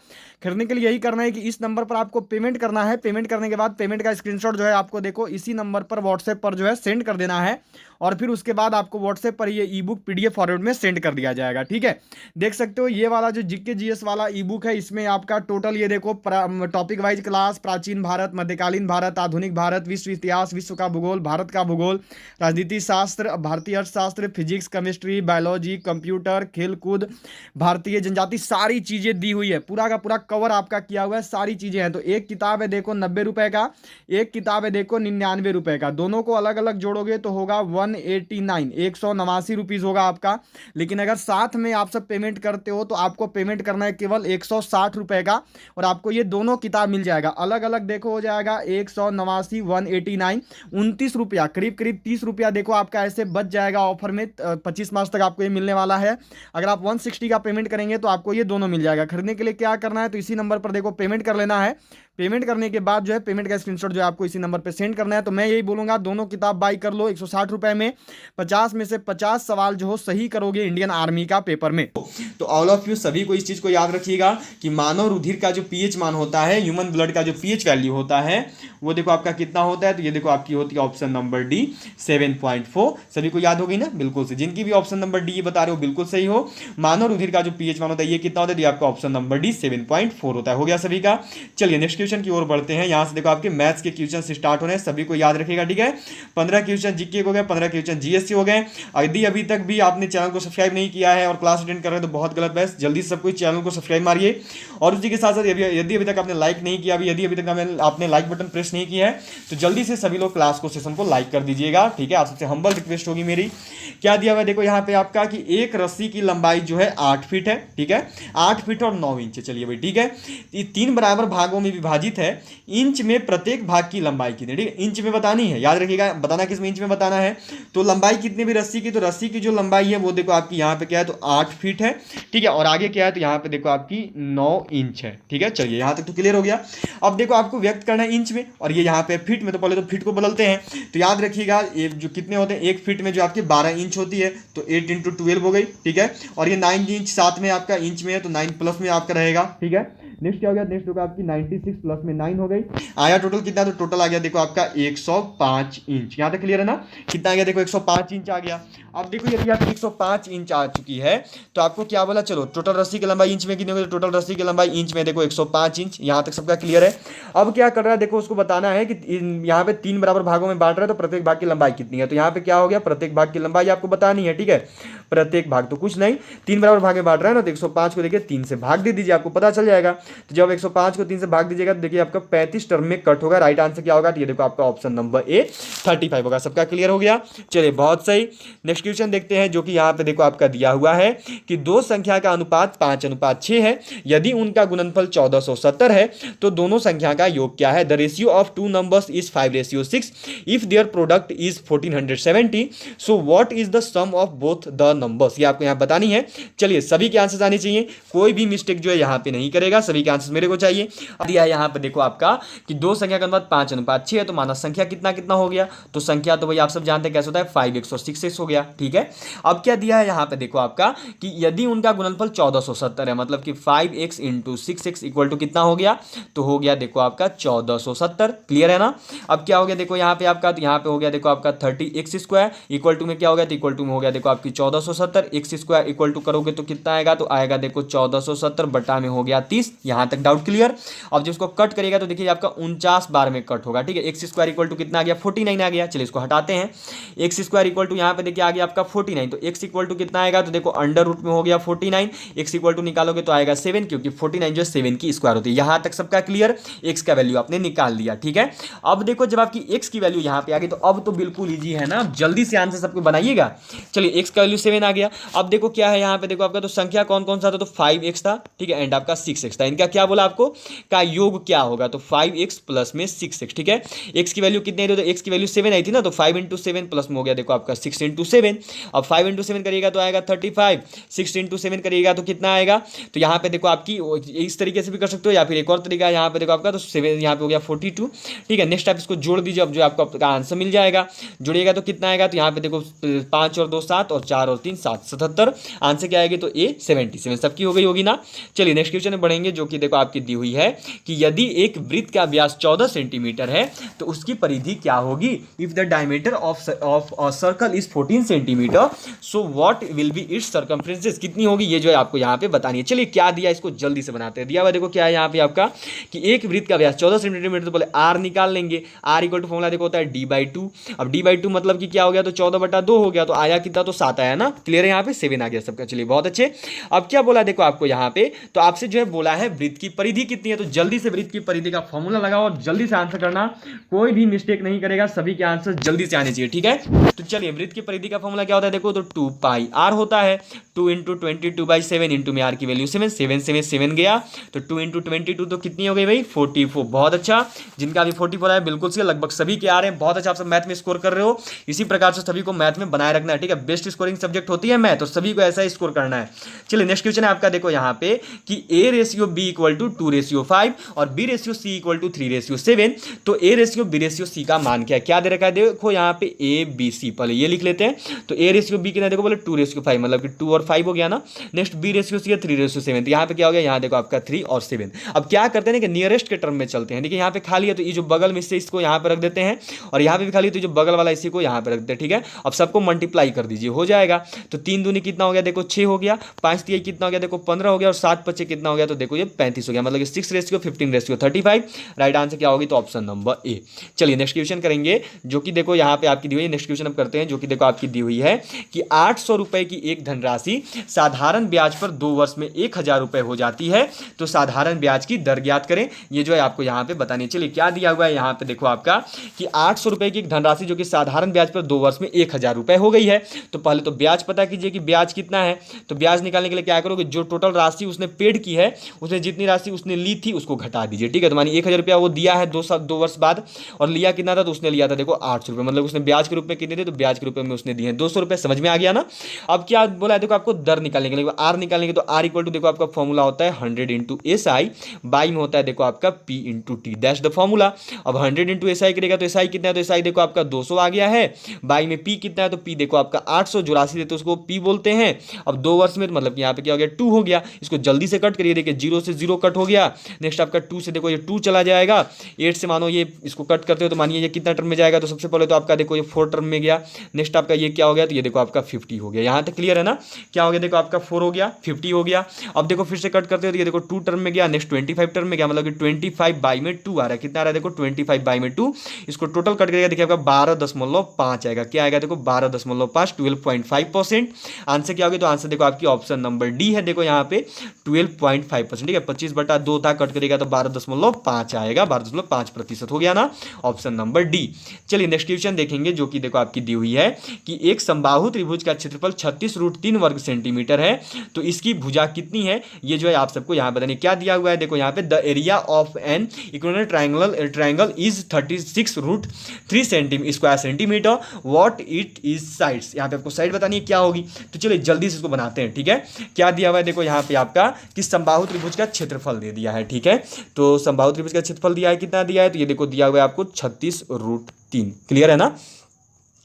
खरीदने के लिए यही करना है कि इस नंबर पर आपको पेमेंट करना है। पेमेंट करने के बाद पेमेंट का स्क्रीनशॉट जो है आपको देखो इसी नंबर पर व्हाट्सएप पर जो है सेंड कर देना है, और फिर उसके बाद आपको व्हाट्सएप पर ये ई बुक पीडीएफ फॉर्मेट में सेंड कर दिया जाएगा। ठीक है, देख सकते हो ये वाला जो जीके जीएस वाला ई बुक है, इसमें आपका टोटल ये देखो टॉपिक वाइज क्लास, प्राचीन भारत, मध्यकालीन भारत, आधुनिक भारत, विश्व इतिहास, विश्व का भूगोल, भारत का भूगोल, राजनीति शास्त्र, भारतीय अर्थशास्त्र, फिजिक्स, केमिस्ट्री, बायोलॉजी, कंप्यूटर, खेलकूद, भारतीय जनजाति, सारी चीजें दी हुई है। पूरा का पूरा कवर आपका किया हुआ है, सारी चीजें हैं। तो एक किताब है देखो 90 रुपए का, एक किताब है देखो 99 रुपए का, दोनों को अलग अलग जोड़ोगे तो होगा 189 रुपीज होगा आपका। लेकिन अगर साथ में आप सब पेमेंट करते हो तो आपको पेमेंट करना है केवल 160 रुपए का, और आपको ये दोनों किताब मिल जाएगा। अलग अलग देखो हो जाएगा 189, 189, 29 रुपया, करीब करीब 30 रुपया देखो आपका ऐसे बच जाएगा ऑफर में। 25 मार्च तक आपको ये मिलने वाला है। अगर आप 160 का पेमेंट करेंगे तो आपको ये दोनों मिल जाएगा। खरीदने के लिए क्या करना है, तो इसी नंबर पर देखो पेमेंट कर लेना है। पेमेंट करने के बाद जो है पेमेंट का स्क्रीनशॉट जो है आपको इसी नंबर पे सेंड करना है। तो मैं यही बोलूंगा दोनों किताब बाई कर लो 160 रुपए में। 50 में से 50 सवाल जो हो सही करोगे इंडियन आर्मी का पेपर में। तो ऑल ऑफ यू सभी को इस चीज को याद रखिएगा कि मानव रुधिर का जो पीएच मान होता है, ह्यूमन ब्लड का जो पीएच वैल्यू होता है, वो देखो आपका कितना होता है। तो ये देखो आपकी होती है ऑप्शन नंबर डी 7.4। सभी को याद होगी ना, बिल्कुल से। जिनकी भी ऑप्शन नंबर डी ये बता रहे हो बिल्कुल सही हो। मानव रुधिर का जो पीएच मान होता है ये कितना होता है, ये आपका ऑप्शन नंबर डी 7.4 होता है। हो गया सभी का। चलिए नेक्स्ट क्वेश्चन की ओर बढ़ते हैं। यहां से देखो आपके मैथ्स के क्वेश्चन स्टार्ट हो रहे हैं, सभी को याद रखिएगा। ठीक है, 15 क्वेश्चन जीके हो गए, 15 क्वेश्चन जीएसटी हो गए। यदि अभी तक भी आपने चैनल को सब्सक्राइब नहीं किया है और क्लास अटेंड कर रहे हैं तो बहुत गलत है। जल्दी से सब कोई चैनल को सब्सक्राइब मारिए, और उसी के साथ साथ यदि अभी तक आपने लाइक नहीं किया, यदि अभी तक आपने लाइक बटन प्रेस नहीं किया है तो जल्दी से सभी लोग क्लास को, सेशन को लाइक कर दीजिएगा। ठीक है, आप सबसे हम्बल रिक्वेस्ट होगी मेरी। क्या दिया हुआ है देखो यहाँ पे आपका कि एक रस्सी की लंबाई जो है 8 फीट है। ठीक है, 8 फीट और 9 इंच। चलिए भाई ठीक है, ये 3 बराबर भागों में विभाजित है। इंच में प्रत्येक भाग की लंबाई कितनी, ठीक है, इंच में बतानी है, याद रखिएगा। बताना किस में, इंच में बताना है। तो लंबाई कितनी भी रस्सी की, तो रस्सी की जो लंबाई है वो देखो आपकी यहाँ पे क्या है, तो 8 फीट है। ठीक है, और आगे क्या है, तो यहाँ पे देखो आपकी 9 इंच है। ठीक है, चलिए यहाँ तक तो क्लियर हो गया। अब देखो आपको व्यक्त करना है इंच में, और ये यहाँ पे फीट में। तो पहले तो फीट को बदलते हैं। तो याद रखिएगा ये जो कितने होते हैं, एक फीट में जो आपकी 12 इंच होती है, तो 8 × 12 हो गई। ठीक है, और ये 9 इंच साथ में आपका इंच में है, तो 9 प्लस में आपका रहेगा। ठीक है, नेक्स्ट क्या हो गया, नेक्स्ट होगा आपकी 96 प्लस में 9 हो गई। आया टोटल कितना, तो टोटल आ गया देखो आपका 105 इंच। यहाँ तक क्लियर है ना, कितना आ गया देखो 105 इंच आ गया। अब देखो यदि आपकी 105 इंच आ चुकी है तो आपको क्या बोला, चलो टोटल रस्सी की लंबाई इंच में कितनी होगी, तो टोटल रस्सी की लंबाई इंच में देखो 105 इंच। यहाँ तक सबका क्लियर है। अब क्या कर रहा है देखो, उसको बताना है कि यहाँ पे 3 बराबर भागों में बांट रहा है, तो प्रत्येक भाग की लंबाई कितनी है। तो यहाँ पे क्या हो गया, प्रत्येक भाग की लंबाई आपको बतानी है। ठीक है, प्रत्येक भाग तो कुछ नहीं, 3 बराबर भाग में बांट रहा है ना, तो 105 को देखिए 3 से भाग दे दीजिए, आपको पता चल जाएगा। तो जब 105 को 3 से भाग दीजिएगा तो देखिए आपका 35 टर्म में कट होगा। राइट आंसर क्या होगा, ये देखो आपका ऑप्शन नंबर ए 35 होगा। सबका क्लियर हो गया। चलिए बहुत सही। नेक्स्ट क्वेश्चन देखते हैं, जो कि यहाँ पे देखो आपका दिया हुआ है कि दो संख्या का अनुपात 5:6 है। यदि उनका गुणनफल 1470 है तो दोनों संख्या का योग क्या है। The ratio of two numbers is 5:6 if their product is 1470। So what is the sum of both the numbers, ये आपको यहाँ बतानी है। चलिए सभी के आंसर आने चाहिए, कोई भी मिस्टेक जो है यहाँ पे नहीं करेगा, सभी के आंसर मेरे को चाहिए। दिया है यहाँ पे देखो आपका कि दो संख्या का अनुपात 5:6 है, तो माना संख्या कितना कितना हो गया, तो संख्या तो भाई आप सब जानते हैं कैसे होता है, 5:6 हो गया। ठीक है, अब क्या दिया है यहाँ पे देखो आपका कि यदि उनका गुणनफल 1470 है, मतलब कि 5x × 6x इक्वल टू कितना हो गया, तो हो गया देखो आपका 1470। क्लियर है ना। अब क्या हो गया देखो यहाँ पे आपका, तो यहाँ पे हो गया देखो आपका 30x² इक्वल टू में क्या हो गया, तो इक्वल टू में हो गया देखो आपकी 1470, एक्स स्क्वायर इक्वल टू करोगे तो कितना आएगा, तो आएगा देखो 1470 बटा में हो गया 30। यहाँ तक डाउट क्लियर। अब जब इसको कट करिएगा तो देखिए आपका 49 बार में कट होगा, ठीक है। एक्स स्क्वायर इक्वल टू कितना आ गया, 49 आ गया। चलिए इसको हटाते हैं। एक्स स्क्वायर इक्वल टू यहाँ पे देखिए आ गया आपका 49, तो एक्स इक्वल टू कितना आएगा, तो देखो अंडर रूट में हो गया 49, एक्स इक्वल टू निकालोगे तो आएगा 7, क्योंकि 49 जो 7 की स्क्वायर होती है। यहाँ तक सबका क्लियर, एक्स का वैल्यू आपने निकाल लिया, ठीक है। अब देखो जब आपकी एक्स की वैल्यू यहाँ पे आ गई तो अब तो बिल्कुल ईजी है ना, जल्दी से आंसर सबको बनाइएगा। चलिए एक्स का वैल्यू 7 आ गया। अब देखो क्या है यहाँ पे, देखो आपका तो संख्या कौन कौन सा था, तो 5x था, ठीक है, एंड आपका 6x था। इनका क्या बोला आपको का योग क्या होगा, तो 5x प्लस में 6x, ठीक है। x की वैल्यू कितनी आई, तो x की वैल्यू 7 आई थी ना, तो 5 इंटू 7 प्लस में हो गया देखो आपका 6 इंटू 7। अब 5 इंटू 7 करिएगा तो आएगा 35, 6 इंटू 7 करिएगा तो कितना आएगा, तो यहाँ पे देखो आपकी इस तरीके से भी कर सकते हो, या फिर एक और तरीका यहाँ पे देखो आपका तो 7 यहाँ पे हो गया 42, ठीक है। नेक्स्ट आप इसको जोड़ दीजिए, अब जो आपको आंसर मिल जाएगा। जोड़िएगा तो कितना आएगा, तो यहाँ पे देखो 5 और 2 7 और 4 और 3 7, 77। आंसर क्या आएगी, तो ए 77 सबकी हो गई होगी ना। चलिए नेक्स्ट क्वेश्चन में बढ़ेंगे, जो कि देखो आपकी दी हुई है कि यदि एक वृत्त का व्यास 14 सेंटीमीटर है तो उसकी परिधि क्या होगी। If the diameter of circle is 14 centimetre, so what will B it's circumferences, कितनी होगी, ये जो है आपको यहाँ पे बतानी है। चलिए क्या दिया, इसको जल्दी से बनाते हैं। दिया हुआ देखो क्या है यहाँ पे आपका कि एक वृत्त का व्यास 14 सेंटीमीटर, तो पहले आर निकाल लेंगे। आर इक्वल टू फॉर्मूला देखो होता है d/2। अब d/2 मतलब कि क्या हो गया, तो 14/2 हो गया, तो आया कितना, तो 7 आया ना। क्लियर है, यहाँ पे 7 आ गया सबका। चलिए बहुत अच्छे। अब क्या बोला देखो आपको यहाँ पे, तो आपसे जो है बोला है वृत्त की परिधि कितनी है, तो जल्दी से वृत्त की परिधि का फॉर्मूला लगाओ और जल्दी से आंसर करना, कोई भी मिस्टेक नहीं करेगा, सभी के आंसर जल्दी से आने चाहिए, ठीक है। तो चलिए वृत्त की परिधि का फॉर्मूला क्या होता है, देखो तो 2πr होता है। 2 इंटू 22/7 इंटू में आर की वैल्यू 7, 7 से 7 गया, तो 2 इंटू 22 तो कितनी हो गई भाई, 44। बहुत अच्छा, जिनका भी 44 आया बिल्कुल से लगभग सभी के आ रहे हैं। बहुत अच्छा, आप सब मैथ में स्कोर कर रहे हो। इसी प्रकार से सभी को मैथ में बनाए रखना है, ठीक है। बेस्ट स्कोरिंग सब्जेक्ट होती है मैथ, तो सभी को ऐसा ही स्कोर करना है। चलिए नेक्स्ट क्वेश्चन है आपका, देखो यहाँ पे कि a/b इक्वल टू 2/5 और b/c इक्वल टू 3/7, तो a/b/c का मान क्या है, क्या दे रखा है, देखो यहाँ पे a/b/c, पहले ये लिख लेते हैं। तो a/b कितना देखो बोले 2/5, मतलब कि 2 और 5 हो गया ना। नेक्स्ट b/c है 3/7, तो यहाँ पे क्या हो गया, यहाँ देखो आपका 3 और 7। अब क्या करते हैं कि नियरेस्ट के टर्म में चलते हैं। देखिए यहाँ पे खाली है तो ये जो बगल में से इसको यहाँ पे रख देते हैं, और यहाँ पे भी खाली है तो जो बगल वाला इसी को यहाँ पे रख देते हैं, ठीक है। अब सबको मल्टीप्लाई कर दीजिए, हो जाएगा। तो 3 दूनी कितना हो गया, देखो 6 हो गया, 5 3 कितना हो गया, देखो 15 हो गया, और 7 5 कितना हो गया, तो देखो ये 35 हो गया, मतलब 6/15/35। राइट आंसर क्या होगी, तो ऑप्शन नंबर ए। चलिए नेक्स्ट क्वेश्चन करेंगे, जो कि देखो यहाँ पे आपकी दी हुई है। नेक्स्ट क्वेश्चन अब करते हैं, जो कि देखो आपकी दी हुई है कि 800 रुपए की एक धनराशि साधारण ब्याज पर 2 वर्ष में 1000 रुपए हो जाती है, तो साधारण ब्याज की दर ज्ञात करें। ये जो है आपको यहाँ पे बतानी है। चलिए क्या दिया हुआ है यहाँ पे, देखो आपका कि 800 रुपए की एक धनराशि जो कि साधारण ब्याज पर 2 वर्ष में 1000 रुपए हो गई है। तो पहले तो ब्याज पता कीजिए कि ब्याज कितना है। तो ब्याज निकालने के लिए क्या करोगे, जो टोटल राशि उसने पेड की है, उसने जितनी राशि उसने ली थी उसको घटा दीजिए, ठीक है। तो मानिए 1000 रुपया वो दिया है 2 वर्ष बाद, और लिया कितना था, तो उसने लिया था देखो 800 रुपये, मतलब उसने ब्याज के रूप में कितने थे, तो ब्याज के रूप में उसने दिए हैं 200 रुपये। समझ में आ गया ना। अब क्या बोला है, देखो आपको दर निकालने के लिए आर निकालने के, तो आर इक्वल टू देखो आपका फॉर्मूला होता है 100 इंटू SI, बाई में होता है देखो आपका P into T, that's the formula. अब 100 इंटू SI करेगा तो SI कितना है, तो SI देखो आपका 200 आ गया है, बाई में P कितना है, तो P देखो आपका 800, जो राशि देते उसको P बोलते हैं। अब 2 वर्ष में तो मतलब यहाँ पे क्या हो गया, 2 हो गया। इसको जल्दी से कट करिए, देखिए 0 से 0 कट हो गया। नेक्स्ट आपका 2 से देखो ये 2 चला जाएगा, 8 से मानो ये इसको कट करते हो तो मानिए ये कितना टर्म में जाएगा, तो सबसे पहले तो आपका देखो ये 4 टर्म में गया। नेक्स्ट आपका ये क्या हो गया, तो ये देखो आपका 50 हो गया। यहाँ तक क्लियर है ना। क्या हो गया, देखो आपका 4 हो गया, 50 हो गया। अब देखो फिर से कट करते हो तो ये देखो 2 टर्म में गया, नेक्स्ट 25 टर्म में गया, मतलब कि 25 बाई में 2 आ रहा है। कितना आ रहा है, देखो 25 बाई में 2। इसको टोटल कट करेगा, देखिए आपका 12.5 आएगा। क्या आएगा, देखो 12.5, 12.5%। आंसर क्या होगी, तो आंसर देखो आपकी ऑप्शन नंबर डी है। देखो यहाँ पे 12.5%, ठीक है। 25/2 था, कट करेगा तो 12.5 आएगा, 12.5% हो गया ना, ऑप्शन नंबर डी। चलिए नेक्स्ट क्वेश्चन देखेंगे, जो कि देखो आपकी दी हुई है कि एक समबाहु त्रिभुज का क्षेत्रफल 36√3 वर्ग सेंटीमीटर है, तो इसकी भुजा कितनी है, ये जो है आप सबको यहाँ बतानी। क्या दिया हुआ है, देखो यहाँ पे the area of an equilateral triangle is 36√3 square centimeter, what it is sides. यहाँ पे आपको साइड बतानी है क्या होगी। तो चलिए जल्दी से इसको बनाते हैं, ठीक है। क्या दिया हुआ है, देखो यहाँ पे आपका कि समबाहु त्रिभुज का क्षेत्रफल दे दिया है, ठीक है। तो समबाहु त्रिभुज का क्षेत्रफल दिया है, कितना दिया है, तो ये देखो दिया हुआ है आपको 36√3। क्लियर है ना।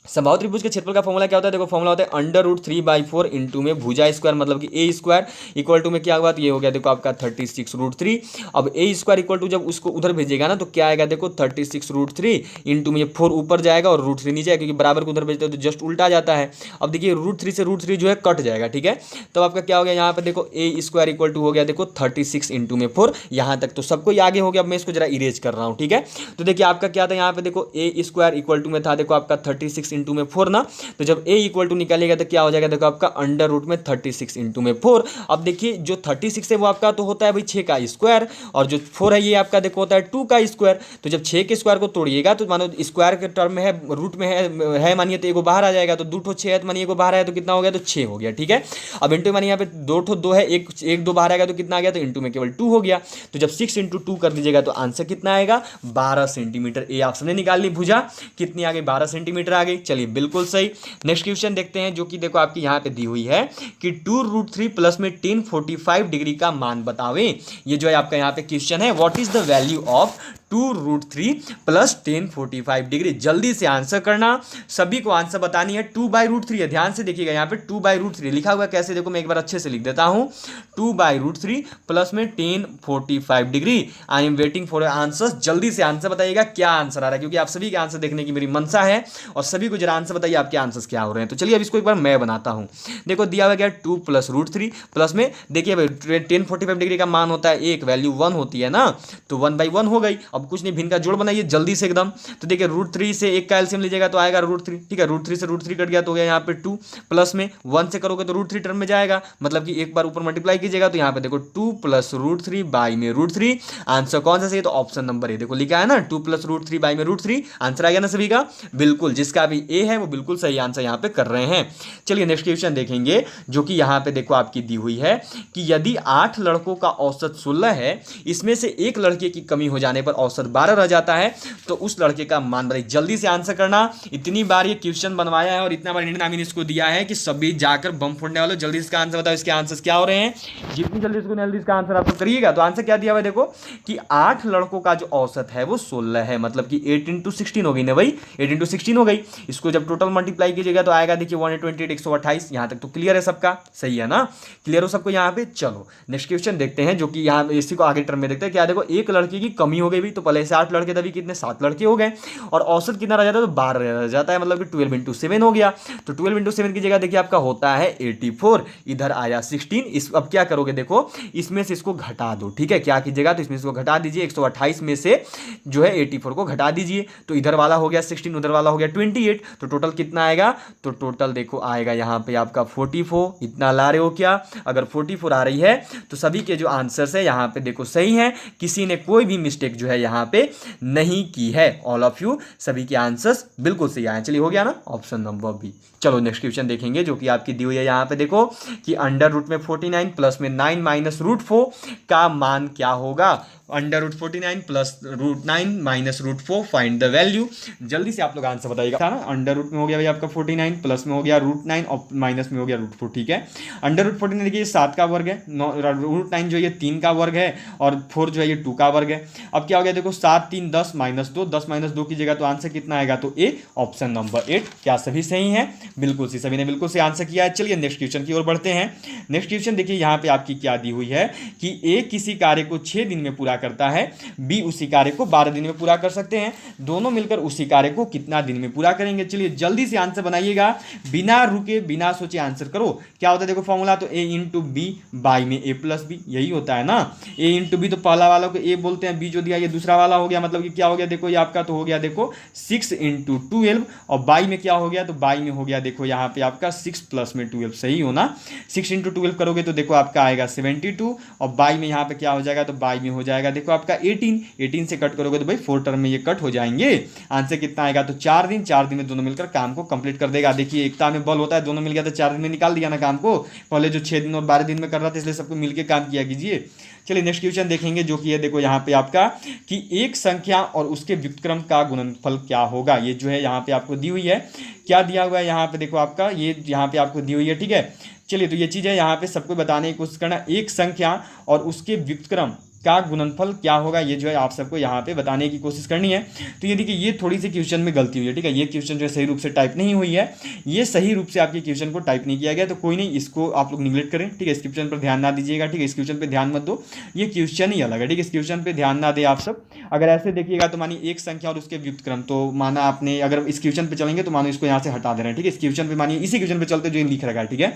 समबाहु त्रिभुज के क्षेत्रफल का फॉर्मूला क्या होता है, देखो फॉर्मूला होता है √3/4 इंटू में भुजा स्क्वायर मतलब कि ए स्क्वायर इक्वल टू में क्या हुआ, तो ये हो गया देखो आपका 36√3। अब ए स्क्वायर इक्वल टू जब उसको उधर भेजेगा ना तो क्या आएगा, देखो 36√3 इंटू में ये 4 ऊपर जाएगा और √3 नीचे आएगा, क्योंकि बराबर को उधर भेजते हैं तो जस्ट उल्टा जाता है। अब देखिए √3 से √3 जो है कट जाएगा, ठीक है। तो आपका क्या हो गया यहाँ पे देखो ए स्क्वायर इक्वल टू हो गया देखो 36 इंटू में 4, यहाँ तक तो सबको आगे हो गया। अब मैं इसको जरा इरेज कर रहा हूँ, ठीक है। तो देखिए आपका क्या था यहाँ पे देखो ए स्क्वायर इक्वल टू में था देखो आपका 36 इंटू में 4 ना, तो जब a इक्वल टू निकालेगा तो क्या हो जाएगा, देखो आपका अंडर रूट में 36 इंटू में 4। अब देखिए जो 36 है वो आपका तो होता है भाई 6 का स्क्वायर, और जो 4 है ये आपका देखो होता है 2 का स्क्वायर। तो जब 6 के स्क्वायर को तोड़िएगा तो मानो स्क्वायर के टर्म में है, रूट में है मानिए तो एगो बाहर आ जाएगा, तो 2 ठो 6 है तो मानिए एगो बाहर आया तो कितना हो गया, तो 6 हो गया, ठीक है। अब इंटू मानिए यहाँ पे 2 ठो 2 है, एक 2 बाहर आएगा तो कितना आ गया, तो इंटू में केवल 2 हो गया। तो जब 6 इंटू 2 कर दीजिएगा तो आंसर कितना आएगा, 12 सेंटीमीटर। ए ऑप्शन ने निकाल ली, भुजा कितनी आ गई, 12 सेंटीमीटर आ गई। चलिए बिल्कुल सही। नेक्स्ट क्वेश्चन देखते हैं जो कि देखो आपकी यहाँ पे दी हुई है कि 2√3 प्लस में 1045 डिग्री का मान बतावें। ये जो है आपका यहाँ पे क्वेश्चन है, what is the value of 2√3 plus 1045 degree. जल्दी से आंसर करना, सभी को आंसर बतानी है। 2/√3 है, ध्यान से देखिएगा यहाँ पे 2/√3 लिखा हुआ है, कैसे देखो मैं एक बार अच्छे से लिख देता हूँ। 2/√3 प्लस में 1045 degree. I am waiting for answer. जल्दी से आंसर बताइएगा क्या आंसर आ रहा है, क्योंकि आप सभी के आंसर देखने की मेरी मनसा है और सभी को जरा आंसर बताइए आपके आंसर क्या हो रहे हैं। तो चलिए अब इसको एक बार मैं बनाता हूँ। देखो दिया हुआ क्या, 2 + √3 प्लस में देखिए 1045 डिग्री का मान होता है, एक वैल्यू 1 होती है ना, तो 1/1 हो गई। अब कुछ नहीं, भिन्न का जोड़ बनाइए जल्दी से एकदम। तो देखिए √3 से एक का एलसीएम लीजिएगा तो आएगा √3, ठीक है। √3 से √3 कट गया तो हो गया यहाँ पे 2, प्लस में 1 से करोगे तो √3 टर्म में जाएगा, मतलब कि एक बार ऊपर मल्टीप्लाई कीजिएगा तो यहाँ पे देखो 2 + √3 बाई में √3। आंसर कौन सा सही, तो ऑप्शन नंबर ए देखो लिखा है ना, 2 + √3 बाई में √3। आंसर आ गया ना सभी का, बिल्कुल जिसका भी ए है वो बिल्कुल सही आंसर यहाँ पे कर रहे हैं। चलिए नेक्स्ट क्वेश्चन देखेंगे जो कि यहाँ पे देखो आपकी दी हुई है कि यदि 8 लड़कों का औसत 16 है, इसमें से एक लड़के की कमी हो जाने पर औसत 12 रह जाता है, तो उस लड़के का मान बताइए। जल्दी से आंसर करना। इतनी बार ये क्वेश्चन बनवाया है और इतना बार इंडियन आर्मी ने इसको दिया है कि सभी जाकर बम फोड़ने वाले जल्दी इसका आंसर बताओ, इसके आंसर्स क्या हो रहे हैं। जितनी जल्दी इसको जल्दी इसका आंसर आपको करिएगा। तो आंसर क्या दिया हुआ है देखो कि 8 लड़कों का जो औसत है वो 16 है, मतलब कि 8 × 16 हो गई ना भाई, 8 × 16 हो गई। इसको जब टोटल मल्टीप्लाई कीजिएगा तो आएगा देखिए 128 128। यहाँ तक तो क्लियर है सबका, सही है ना, क्लियर हो सबको यहाँ पे। चलो नेक्स्ट क्वेश्चन देखते हैं जो कि यहाँ इसी को आगे टर्म में देखते हैं। क्या देखो एक लड़के की कमी हो गई भी, तो पहले से 8 लड़के तभी कितने 7 लड़के हो गए, और औसत कितना रह जाता है, तो 12 रह जाता है, मतलब कि 12 × 7 हो गया। तो 12 × 7 की जगह देखिए आपका होता है 84, इधर आया 16। इस अब क्या करोगे देखो इसमें से इसको घटा दो, ठीक है। क्या कीजिएगा तो इसमें इसको घटा दीजिए, 128 में से जो है 84 को घटा दीजिए, तो इधर वाला हो गया 16, उधर वाला हो गया 28। तो टोटल कितना आएगा, तो टोटल देखो आएगा यहाँ पे आपका 44। इतना ला रहे हो क्या, अगर 44 आ रही है तो सभी के जो आंसर्स है यहाँ पे देखो सही है, किसी ने कोई भी मिस्टेक जो है यहाँ पे नहीं की है। ऑल ऑफ यू सभी के आंसर्स बिल्कुल सही आए। चलिए हो गया ना ऑप्शन नंबर बी। चलो नेक्स्ट क्वेश्चन देखेंगे जो कि आपकी दी हुई है यहाँ पे देखो कि अंडर रूट में 49 प्लस में 9 माइनस √4 का मान क्या होगा। Under root 49 plus √9 minus √4 find the value. जल्दी से आप लोग आंसर बताइएगा। था ना, अंडर रूट में हो गया भाई आपका 49, प्लस में हो गया √9 और माइनस में हो गया √4, ठीक है। अंडर रूट 49 देखिए 7 का वर्ग है, √9 जो है 3 का वर्ग है, और 4 जो है ये 2 का वर्ग है। अब क्या हो गया देखो 7 3 10 -2, 10 -2 की जगह तो आंसर कितना आएगा, तो ए ऑप्शन नंबर 8। क्या सभी सही है, बिल्कुल सही, सभी ने बिल्कुल सही आंसर किया है। चलिए नेक्स्ट क्वेश्चन की ओर बढ़ते हैं। नेक्स्ट क्वेश्चन देखिए यहाँ पे आपकी क्या दी हुई है कि ए किसी कार्य को 6 दिन में पूरा करता है, बी उसी कार्य को 12 दिन में पूरा कर सकते हैं, दोनों मिलकर उसी कार्य को कितना दिन में पूरा करेंगे। चलिए जल्दी से आंसर बनाइएगा, बिना रुके बिना सोचे आंसर करो। क्या होता है देखो फॉर्मूला, तो ए इंटू बी बाई में ए प्लस बी, यही होता है ना। ए इंटू बी तो पहला वाला को ए बोलते हैं, बी जो दिया ये दूसरा वाला हो गया, मतलब कि क्या हो गया देखो ये आपका तो हो गया देखो 6 × 12, और बाई में क्या हो गया, तो बाई में हो गया देखो यहाँ पे आपका 6 प्लस में 12, सही हो ना। 6 × 12 करोगे तो देखो आपका आएगा 72, और बाई में यहाँ पे क्या हो जाएगा, तो बाई में हो जाएगा देखो आपका 18 से कट करोगे तो भाई 4 टर्म में ये कट हो जाएंगे। आंसर कितना आएगा, तो 4 दिन, 4 दिन में दोनों मिलकर काम को कंप्लीट कर देगा। देखिए एकता में बल होता है, दोनों मिल गया तो 4 दिन में निकाल दिया ना काम को। पहले जो 6 दिन और 12 दिन में कर रहा था, इसलिए सबको मिलकर काम किया कीजिए। चलिए नेक्स्ट क्वेश्चन देखेंगे जो कि है देखो यहाँ पे आपका कि एक संख्या और उसके व्युत्क्रम का गुणनफल क्या होगा। ये जो है यहाँ पे आपको दी हुई है, क्या दिया हुआ है यहाँ पे देखो आपका, ये यहाँ पे आपको दी हुई है, ठीक है। चलिए तो ये चीज़ है यहाँ पे सबको बताने की कोशिश करना, एक संख्या और उसके व्युत्क्रम का गुणनफल क्या होगा, ये जो है आप सबको यहाँ पे बताने की कोशिश करनी है। तो ये देखिए ये थोड़ी सी क्वेश्चन में गलती हुई है, ठीक है, ये क्वेश्चन जो है सही रूप से टाइप नहीं हुई है, ये सही रूप से आपके क्वेश्चन को टाइप नहीं किया गया, तो कोई नहीं, इसको आप लोग निगलेक्ट करें, ठीक है, इस क्वेश्चन पर ध्यान ना दीजिएगा, ठीक है, इस क्वेश्चन पर ध्यान मत दो, ये क्वेश्चन ही अलग है, ठीक है, इस क्वेश्चन पर ध्यान ना दे आप सब। अगर ऐसे देखिएगा तो मानिए एक संख्या और उसके व्युत्क्रम, तो माना आपने अगर इस क्वेश्चन पे चलेंगे तो मानो इसको यहाँ से हटा दे रहे हैं, ठीक है, इस क्वेश्चन पे मानिए इसी क्वेश्चन पे चलते जो लिख रखा है, ठीक है,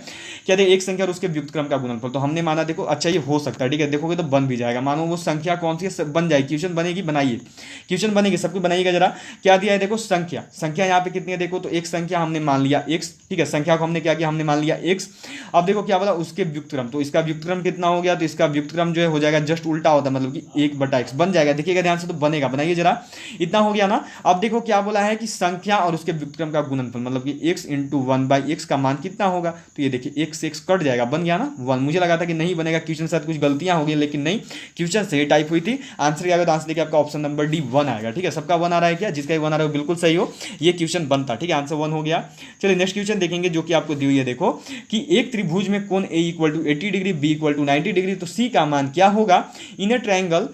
क्या देखिए एक संख्या और उसके व्युत्क्रम का गुणनफल, तो हमने माना देखो अच्छा ये हो सकता है, ठीक है, देखोगे तो बन भी जाएगा, मानो वो संख्या कौन सी है बन जाएगी, क्वेश्चन बनेगी, बनाइए क्वेश्चन बनेगी, सबको बनाइएगा जरा। क्या दिया है देखो संख्या, संख्या यहाँ पे कितनी है देखो, तो एक संख्या हमने मान लिया x, ठीक है, संख्या को हमने क्या किया, हमने मान लिया x। अब देखो क्या बोला उसके व्युत्क्रम, तो इसका व्युत्क्रम कितना हो गया, तो इसका व्युत्क्रम जो है हो जाएगा जस्ट उल्टा होता है, मतलब कि 1/x बन जाएगा, देखिएगा ध्यान से, तो बनेगा, बनाइए जरा, इतना हो गया ना। अब देखो क्या बोला है कि संख्या और उसके व्युत्क्रम का गुणनफल, मतलब कि x इंटू 1/x का मान कितना होगा, तो ये देखिए x से x कट जाएगा, बन गया ना 1। मुझे लगा था कि नहीं बनेगा, क्वेश्चन साथ कुछ गलतियां हो गई, लेकिन नहीं, क्वेश्चन सही टाइप हुई थी। आंसर क्या आएगा, तो आंसर देखिए आपका ऑप्शन नंबर डी 1 आएगा, ठीक है, सबका 1 आ रहा है क्या, जिसका 1 आ रहा है बिल्कुल सही हो, ये क्वेश्चन बनता, ठीक है, आंसर 1 हो गया। चलिए नेक्स्ट क्वेश्चन देखेंगे जो कि आपको दी हुई है, देखो कि एक त्रिभुज में कोण a = 80 डिग्री, b = 90 डिग्री, तो c का मान क्या होगा, in a triangle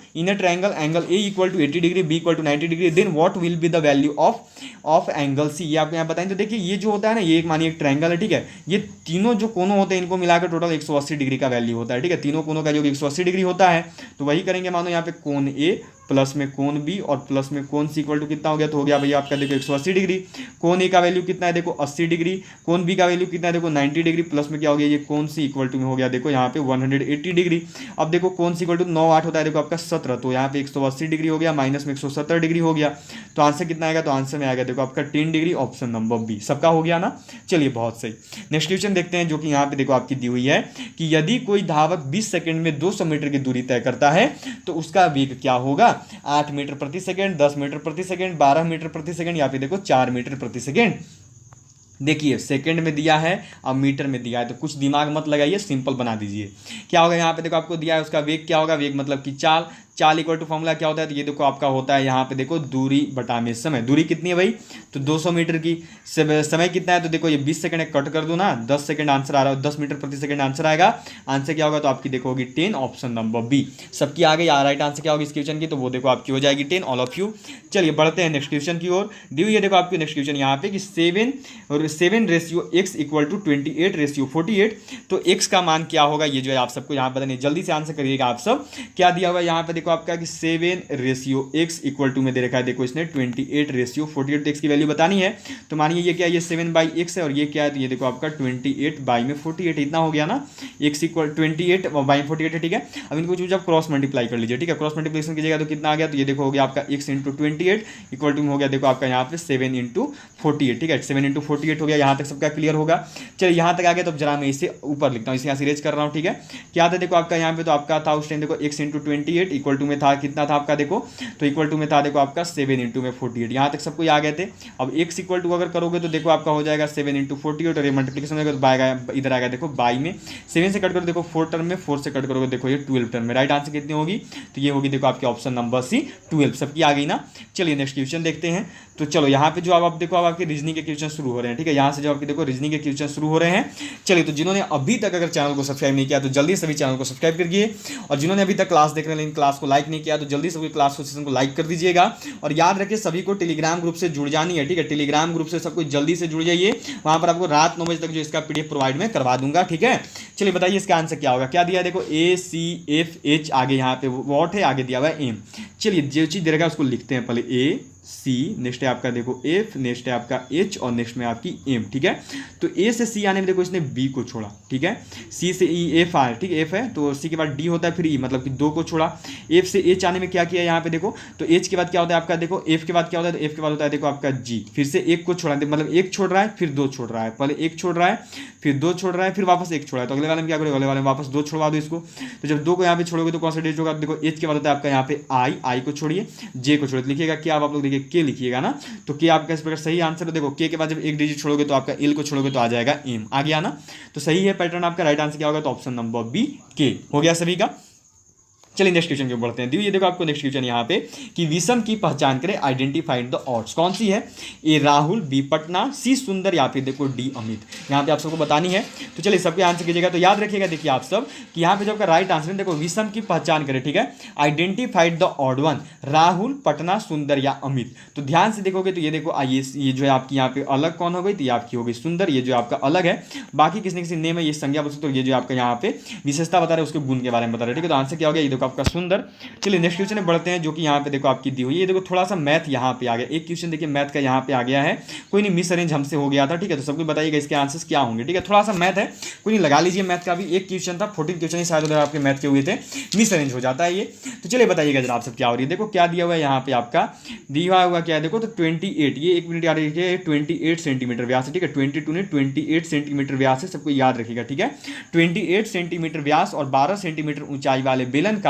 angle a = 80 degree, b = 90 degree, then what will be the value of angle c, ये आपको यहाँ बताएंगे। तो देखिए ये जो होता है ना, ये एक मानिए एक ट्रायंगल है, ठीक है, ये तीनों जो कोनों होते हैं इनको मिलाकर टोटल 180 डिग्री का वैल्यू होता है, ठीक है, तीनों कोनों का जो 180 डिग्री होता है, तो वही करेंगे। मानो यहाँ पे कोण a प्लस में कोण बी और प्लस में कोण सी इक्वल टू कितना हो गया, तो हो गया भैया आपका देखो 180 डिग्री। कोण ए का वैल्यू कितना है देखो 80 डिग्री, कोण बी का वैल्यू कितना है देखो 90 डिग्री, प्लस में क्या हो गया ये कोण सी इक्वल टू में हो गया देखो यहाँ पे 180 डिग्री। अब देखो कोण सी इक्वल टू 9 8 होता है देखो आपका 17, तो यहाँ पे 180 डिग्री हो गया, माइनस में 170 डिग्री हो गया, तो आंसर कितना आएगा, तो आंसर में आएगा देखो आपका 10 डिग्री, ऑप्शन नंबर बी। सबका हो गया ना, चलिए बहुत सही। नेक्स्ट क्वेश्चन देखते हैं जो कि यहाँ पे देखो आपकी दी हुई है कि यदि कोई धावक 20 सेकंड में 200 मीटर की दूरी तय करता है तो उसका वेग क्या होगा, 8 मीटर प्रति सेकंड, 10 मीटर प्रति सेकंड, 12 मीटर प्रति सेकंड, या फिर देखो 4 मीटर प्रति सेकंड। देखिए सेकंड में दिया है अब मीटर में दिया है, तो कुछ दिमाग मत लगाइए, सिंपल बना दीजिए। क्या होगा यहाँ पे देखो आपको दिया है उसका वेग क्या होगा, वेग मतलब कि चाल, चाल इक्वल टू फॉर्मूला क्या होता है, तो ये देखो आपका होता है यहाँ पे देखो दूरी बटा में समय। दूरी कितनी है भाई, तो 200 मीटर की। समय कितना है, तो देखो ये 20 सेकंड कट कर दो ना, 10 सेकंड आंसर आ रहा है, 10 मीटर प्रति सेकंड आंसर आएगा। आंसर क्या होगा, तो आपकी देखो होगी 10, ऑप्शन नंबर बी। सबकी आ गई, राइट आंसर क्या होगी इस क्वेश्चन की, तो वो देखो आपकी हो जाएगी 10, ऑल ऑफ यू। चलिए बढ़ते हैं नेक्स्ट क्वेश्चन की ओर। दी हुई है देखो आपकी नेक्स्ट क्वेश्चन यहाँ पे कि 7:x = 28:48, तो x का मान क्या होगा, ये जो है आप सबको यहाँ बताने, जल्दी से आंसर करिएगा आप सब। क्या दिया हुआ है यहाँ पे देखो आपका कि 7:x = में दे रखा है देखो इसने 28:48, तो x की वैल्यू बतानी है। तो मानिए ये क्या है, ये 7/x है और ये क्या है, तो ये देखो आपका 28/48, इतना हो गया ना, x = 28/48 है, ठीक है। अब इनको जब क्रॉस मल्टीप्लाई कर लीजिए, ठीक है, क्रॉस मल्टीप्लिकेशन कीजिएगा तो कितना आ गया, तो ये देखो हो गया आपका x × 28 इक्वल टू हो गया देखो आपका यहाँ पे 7 × 48, ठीक है, 7 × 48 हो गया। यहाँ तक सबका क्लियर होगा। चलिए यहाँ तक आ गया, तो जरा मैं इसे ऊपर लिखता हूँ, इसे यहाँ से इरेज कर रहा हूँ, ठीक है। क्या था देखो आपका यहाँ पे, तो आपका था उस टाइम देखो x × 28 इक्वल टू में था कितना था आपका देखो, तो इक्वल टू में था देखो आपका 7 × 48। यहाँ तक सबको आ गए थे। अब x इक्वल टू अगर करोगे तो देखो आपका हो जाएगा 7 × 48 और ये मल्टीप्लिकेशन होगा तो बाय इधर आएगा देखो बाई में, 7 से कट करो देखो 4 टर्म में, 4 से कट करोगे देखो ये 12 टर्म में। राइट आंसर कितनी होगी, तो ये होगी देखो आपके ऑप्शन नंबर सी 12। सबकी आ गई ना। चलिए नेक्स्ट क्वेश्चन देखते हैं। तो चलो यहाँ पे जो अब देखो अब आपके रीजनिंग के क्वेश्चन शुरू हो रहे हैं, ठीक है, यहाँ से जो आपके देखो रीजनिंग के क्वेश्चन शुरू हो रहे हैं। चलिए तो जिन्होंने अभी तक अगर चैनल को सब्सक्राइब नहीं किया तो जल्दी सभी चैनल को सब्सक्राइब करिए, और जिन्होंने अभी तक क्लास देख रहे हैं लेकिन क्लास को लाइक नहीं किया तो जल्दी सभी क्लास को सेशन को लाइक कर दीजिएगा। और याद रखिए सभी को टेलीग्राम ग्रुप से जुड़ जानी है, ठीक है, टेलीग्राम ग्रुप से सब कुछ जल्दी से जुड़ जाइए, वहाँ पर आपको रात 9 बजे तक जो इसका PDF प्रोवाइड में करवा दूंगा, ठीक है। चलिए बताइए इसका आंसर क्या होगा। क्या दिया है देखो ACFH, आगे यहाँ पे वॉट है, आगे दिया हुआ है एम। चलिए जो चीज़ दे रखा है उसको लिखते हैं पहले, A C, नेक्स्ट है आपका देखो F, नेक्स्ट है आपका H और नेक्स्ट में आपकी M, ठीक है। तो A से C आने में देखो इसने B को छोड़ा, ठीक है, C से E F आया, ठीक है, F है तो C के बाद D होता है, फिर E मतलब कि 2 को छोड़ा। F से H आने में क्या किया यहाँ पे देखो, तो H के बाद क्या होता है आपका देखो, F के बाद क्या होता है, तो F के बाद होता है देखो आपका G, फिर से 1 को छोड़ा, मतलब 1 छोड़ रहा है फिर 2 छोड़ रहा है, पहले 1 छोड़ रहा है फिर 2 छोड़ रहा है फिर वापस 1 छोड़ा है, तो अगले वाले में क्या करोगे, अगले वाले में वापस 2 छोड़वा दो इसको। तो जब 2 को यहाँ पे छोड़ोगे तो कौन सा डिजिट होगा, देखो H के बाद होता है आपका यहाँ पे I को छोड़िए, J को छोड़िए, लिखिएगा क्या आप लोग देखिए K लिखिएगा ना, तो के आपका इस प्रकार सही आंसर है। देखो के के बाद जब एक डिजिट छोड़ोगे तो आपका एल को छोड़ोगे तो आ जाएगा एम, आ गया ना, तो सही है पैटर्न आपका। राइट आंसर क्या होगा, तो ऑप्शन नंबर बी के हो गया सभी का। चलिए नेक्स्ट क्वेश्चन की ओर बढ़ते हैं। दियो ये देखो आपको नेक्स्ट क्वेश्चन यहाँ पे कि विषम की पहचान करें, आइडेंटिफाइड द ऑड्स। कौन सी है? ए राहुल, बी पटना, सी सुंदर, या फिर देखो डी अमित। यहाँ पे आप सबको बतानी है, तो चलिए सबके आंसर कीजिएगा। तो याद रखिएगा देखिए आप सब कि यहाँ पे जो आपका राइट आंसर है देखो विषम की पहचान करें, ठीक है, identified the odd one, Rahul, Patna, सुंदर या अमित। तो ध्यान से देखोगे तो ये देखो ये जो है आपकी यहाँ पे अलग कौन हो गई, तो ये आपकी हो गई सुंदर, ये जो आपका अलग है, बाकी किसी किसी नेम है ये संज्ञा बोल सकते हो, ये जो आपका यहाँ पे विशेषता बता रहे हैं उसके गुण के बारे में बता रहे हैं, ठीक है। तो आंसर क्या हो गया, ये देखो आपका सुंदर। चलिए नेक्स्ट क्वेश्चन में बढ़ते हैं जो कि यहाँ पे देखो आपकी दी हुई है। ये देखो थोड़ा सा मैथ यहाँ पे आ गया, एक क्वेश्चन देखिए मैथ का यहाँ पे आ गया है, कोई नहीं मिस अरेंज हमसे हो गया था, ठीक है। तो सबको बताइएगा इसके आंसर्स क्या होंगे, ठीक है। थोड़ा सा मैथ है, कोई नहीं लगा लीजिए, मैथ का भी एक क्वेश्चन था, 14 क्वेश्चन ही शायद उधर आपके मैथ के हुए थे, मिस अरेंज हो जाता है ये। तो चलिए बताइएगा जरा आप सब क्या हो रही है। देखो क्या दिया हुआ है यहाँ पे आपका, दिया हुआ क्या है देखो, तो 28, ये 1 मिनट याद रखिए, 28 सेंटीमीटर व्यास है, ठीक है। 22 ने 28 सेंटीमीटर व्यास है, सबको याद रखिएगा, ठीक है। 28 सेंटीमीटर व्यास और 12 सेंटीमीटर ऊंचाई वाले बेलन का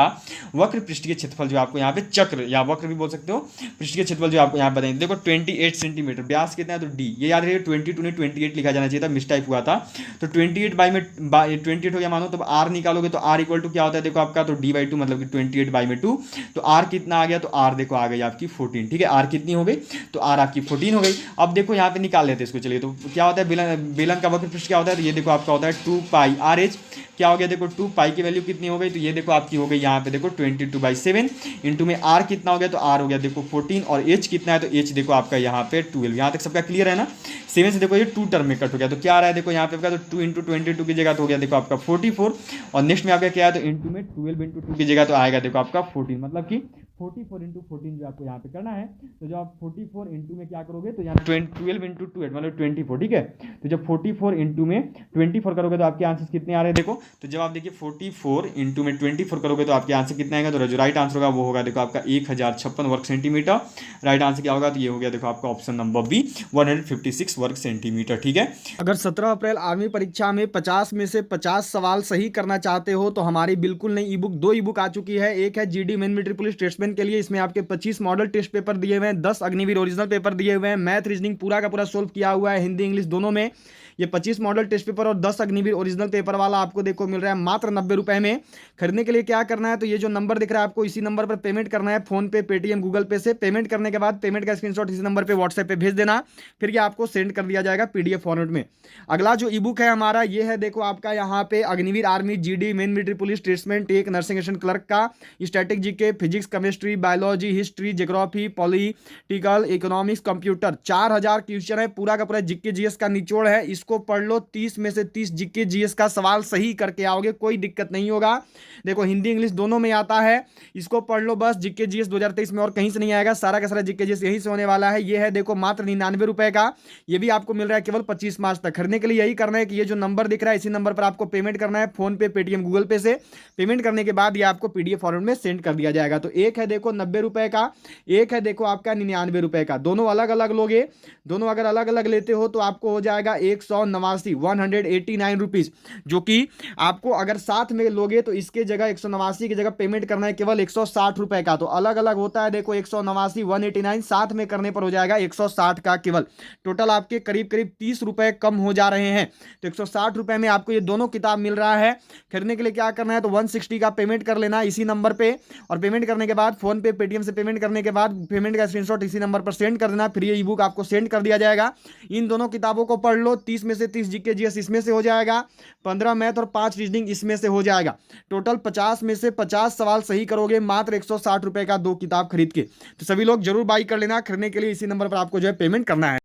वक्र पृष्ठीय क्षेत्रफल जो आपको यहाँ पे चक्र या वक्र भी बोल सकते हो, पृष्ठीय क्षेत्रफल जो आपको यहाँ बताएंगे। देखो 28 सेंटीमीटर, व्यास कितना है तो डी, ये याद रखिए 22 ने 28 लिखा जाना चाहिए था, मिसटाइप हुआ था। तो 28 बाई में 28 हो गया मानो, तो आर निकालोगे तो आर इक्वल टू क्या होता है देखो आपका, तो डी बाई 2 मतलब कि 28 बाई में 2, तो आर कितना आ गया, तो आर देखो आ गई आपकी 14, ठीक है। आर कितनी हो गई, तो आर आपकी 14 हो गई। अब देखो यहाँ पे निकाल लेते हैं इसको, चलिए। तो क्या होता है बेलन का वक्र पृष्ठ क्या होता है, तो ये देखो आपका होता है 2 पाई आर एच, क्या हो गया देखो 2 पाई की वैल्यू कितनी हो गई, तो ये देखो आपकी हो गई यहाँ पे देखो 22/7 इंटू में आर कितना हो गया, तो आर हो गया देखो 14, और एच कितना है, तो एच देखो आपका यहाँ पे 12। यहाँ तक सबका क्लियर है ना। 7 से देखो ये 2 टर्म में कट हो गया, तो क्या आ रहा है देखो यहाँ पे आपका, तो 2 इंटू 22 की जगह तो हो गया देखो आपका 44, और नेक्स्ट में आपका क्या है, तो इंटू में 12 इंटू 2 की जगह तो आएगा देखो आपका 14, मतलब कि 44 इंटू 14 जो आपको यहाँ पे करना है। तो जब आप 44 इंटू में क्या करोगे, तो यहाँ 12 इंटू 2 मतलब 24, ठीक है। तो जब 44 इंटू में 24 करोगे तो आपके आंसर कितने आ रहे हैं देखो। तो जब आप देखिए 44 इंटू में 24 करोगे तो आपके आंसर कितना आएगा, तो जो राइट आंसर होगा वो होगा देखो आपका 1056 वर्ग सेंटीमीटर। राइट आंसर क्या होगा, तो ये हो गया देखो आपका ऑप्शन नंबर बी, 156 वर्ग सेंटीमीटर, ठीक है। अगर 17 अप्रैल आर्मी परीक्षा में 50 में से 50 सवाल सही करना चाहते हो तो हमारी बिल्कुल नई ई बुक, 2 ई बुक आ चुकी है। एक है GD main military police statesman के लिए, इसमें आपके 25 मॉडल टेस्ट पेपर दिए हुए हैं, 10 अग्निवीर ओरिजिनल पेपर दिए हुए हैं, मैथ रीजनिंग पूरा का पूरा सोल्व किया हुआ है, हिंदी इंग्लिश दोनों में। ये 25 मॉडल टेस्ट पेपर और 10 अग्निवीर ओरिजिनल पेपर वाला आपको देखो मिल रहा है मात्र 90 रुपए में। खरीदने के लिए क्या करना है, तो ये जो नंबर दिख रहा है आपको, इसी नंबर पर पेमेंट करना है, फोन पे, पेटीएम, गूगल पे से। पेमेंट करने के बाद पेमेंट का स्क्रीनशॉट इसी नंबर पे व्हाट्सएप पे भेज देना, फिर ये आपको सेंड कर दिया जाएगा पीडीएफ फॉर्मेट में। अगला जो ई बुक है हमारा ये है देखो आपका यहाँ पे Agniveer army GD main military police statesman एक नर्सिंग असिस्टेंट क्लर्क का static GK, physics, chemistry, biology, history, geography, political, economics, computer. 4000 question है, पूरा का पूरा जीके जीएस का निचोड़ है। इसको पढ़ लो, 30 में से 30 जीके जीएस का सवाल सही करके आओगे, कोई दिक्कत नहीं होगा। देखो हिंदी इंग्लिश दोनों में आता है, इसको पढ़ लो बस। जीके जीएस 2023 में और कहीं से नहीं आएगा, सारा का सारा जीके जीएस यहीं से होने वाला है। ये है देखो मात्र 99 रुपए का, ये भी आपको मिल रहा है केवल 25 मार्च तक। खरीदने के लिए यही करना है कि ये जो नंबर दिख रहा है इसी नंबर पर आपको पेमेंट करना है, फोन पे, पेटीएम, गूगल पे से। पेमेंट करने के बाद ये आपको पीडीएफ फॉर्मेट में सेंड कर दिया जाएगा। तो एक है देखो 90 रुपए का, एक है देखो आपका 99 रुपए का, दोनों अलग अलग लोगे। दोनों अगर अलग अलग लेते हो तो आपको हो जाएगा 189 रुपीज, जो कि आपको अगर साथ में लोगे तो इसके जगह 189 की जगह पेमेंट करना है केवल 160 रुपए का। तो अलग अलग होता है देखो 189, 189, साथ में करने पर हो जाएगा 160 का केवल। टोटल आपके करीब करीब 30 रुपए कम हो जा रहे हैं। तो 160 रुपए में आपको ये दोनों किताब मिल रहा है। खरीदने के लिए क्या करना है, तो 160 का पेमेंट कर लेना इसी नंबर पे, और पेमेंट करने के बाद फोन पे, पेटीएम से पेमेंट करने के बाद पेमेंट का स्क्रीनशॉट इसी नंबर पर सेंड कर देना, फिर ये ई बुक आपको सेंड कर दिया जाएगा। इन दोनों किताबों को पढ़ लो, 30 में से 30 जीके जीएस इसमें से हो जाएगा, 15 मैथ और 5 रीजनिंग इसमें से हो जाएगा। टोटल 50 में से 50 सवाल सही करोगे मात्र 160 रुपए का 2 किताब खरीद के। तो सभी लोग जरूर बाई कर लेना। खरीदने के लिए इसी नंबर पर आपको जो है पेमेंट करना है।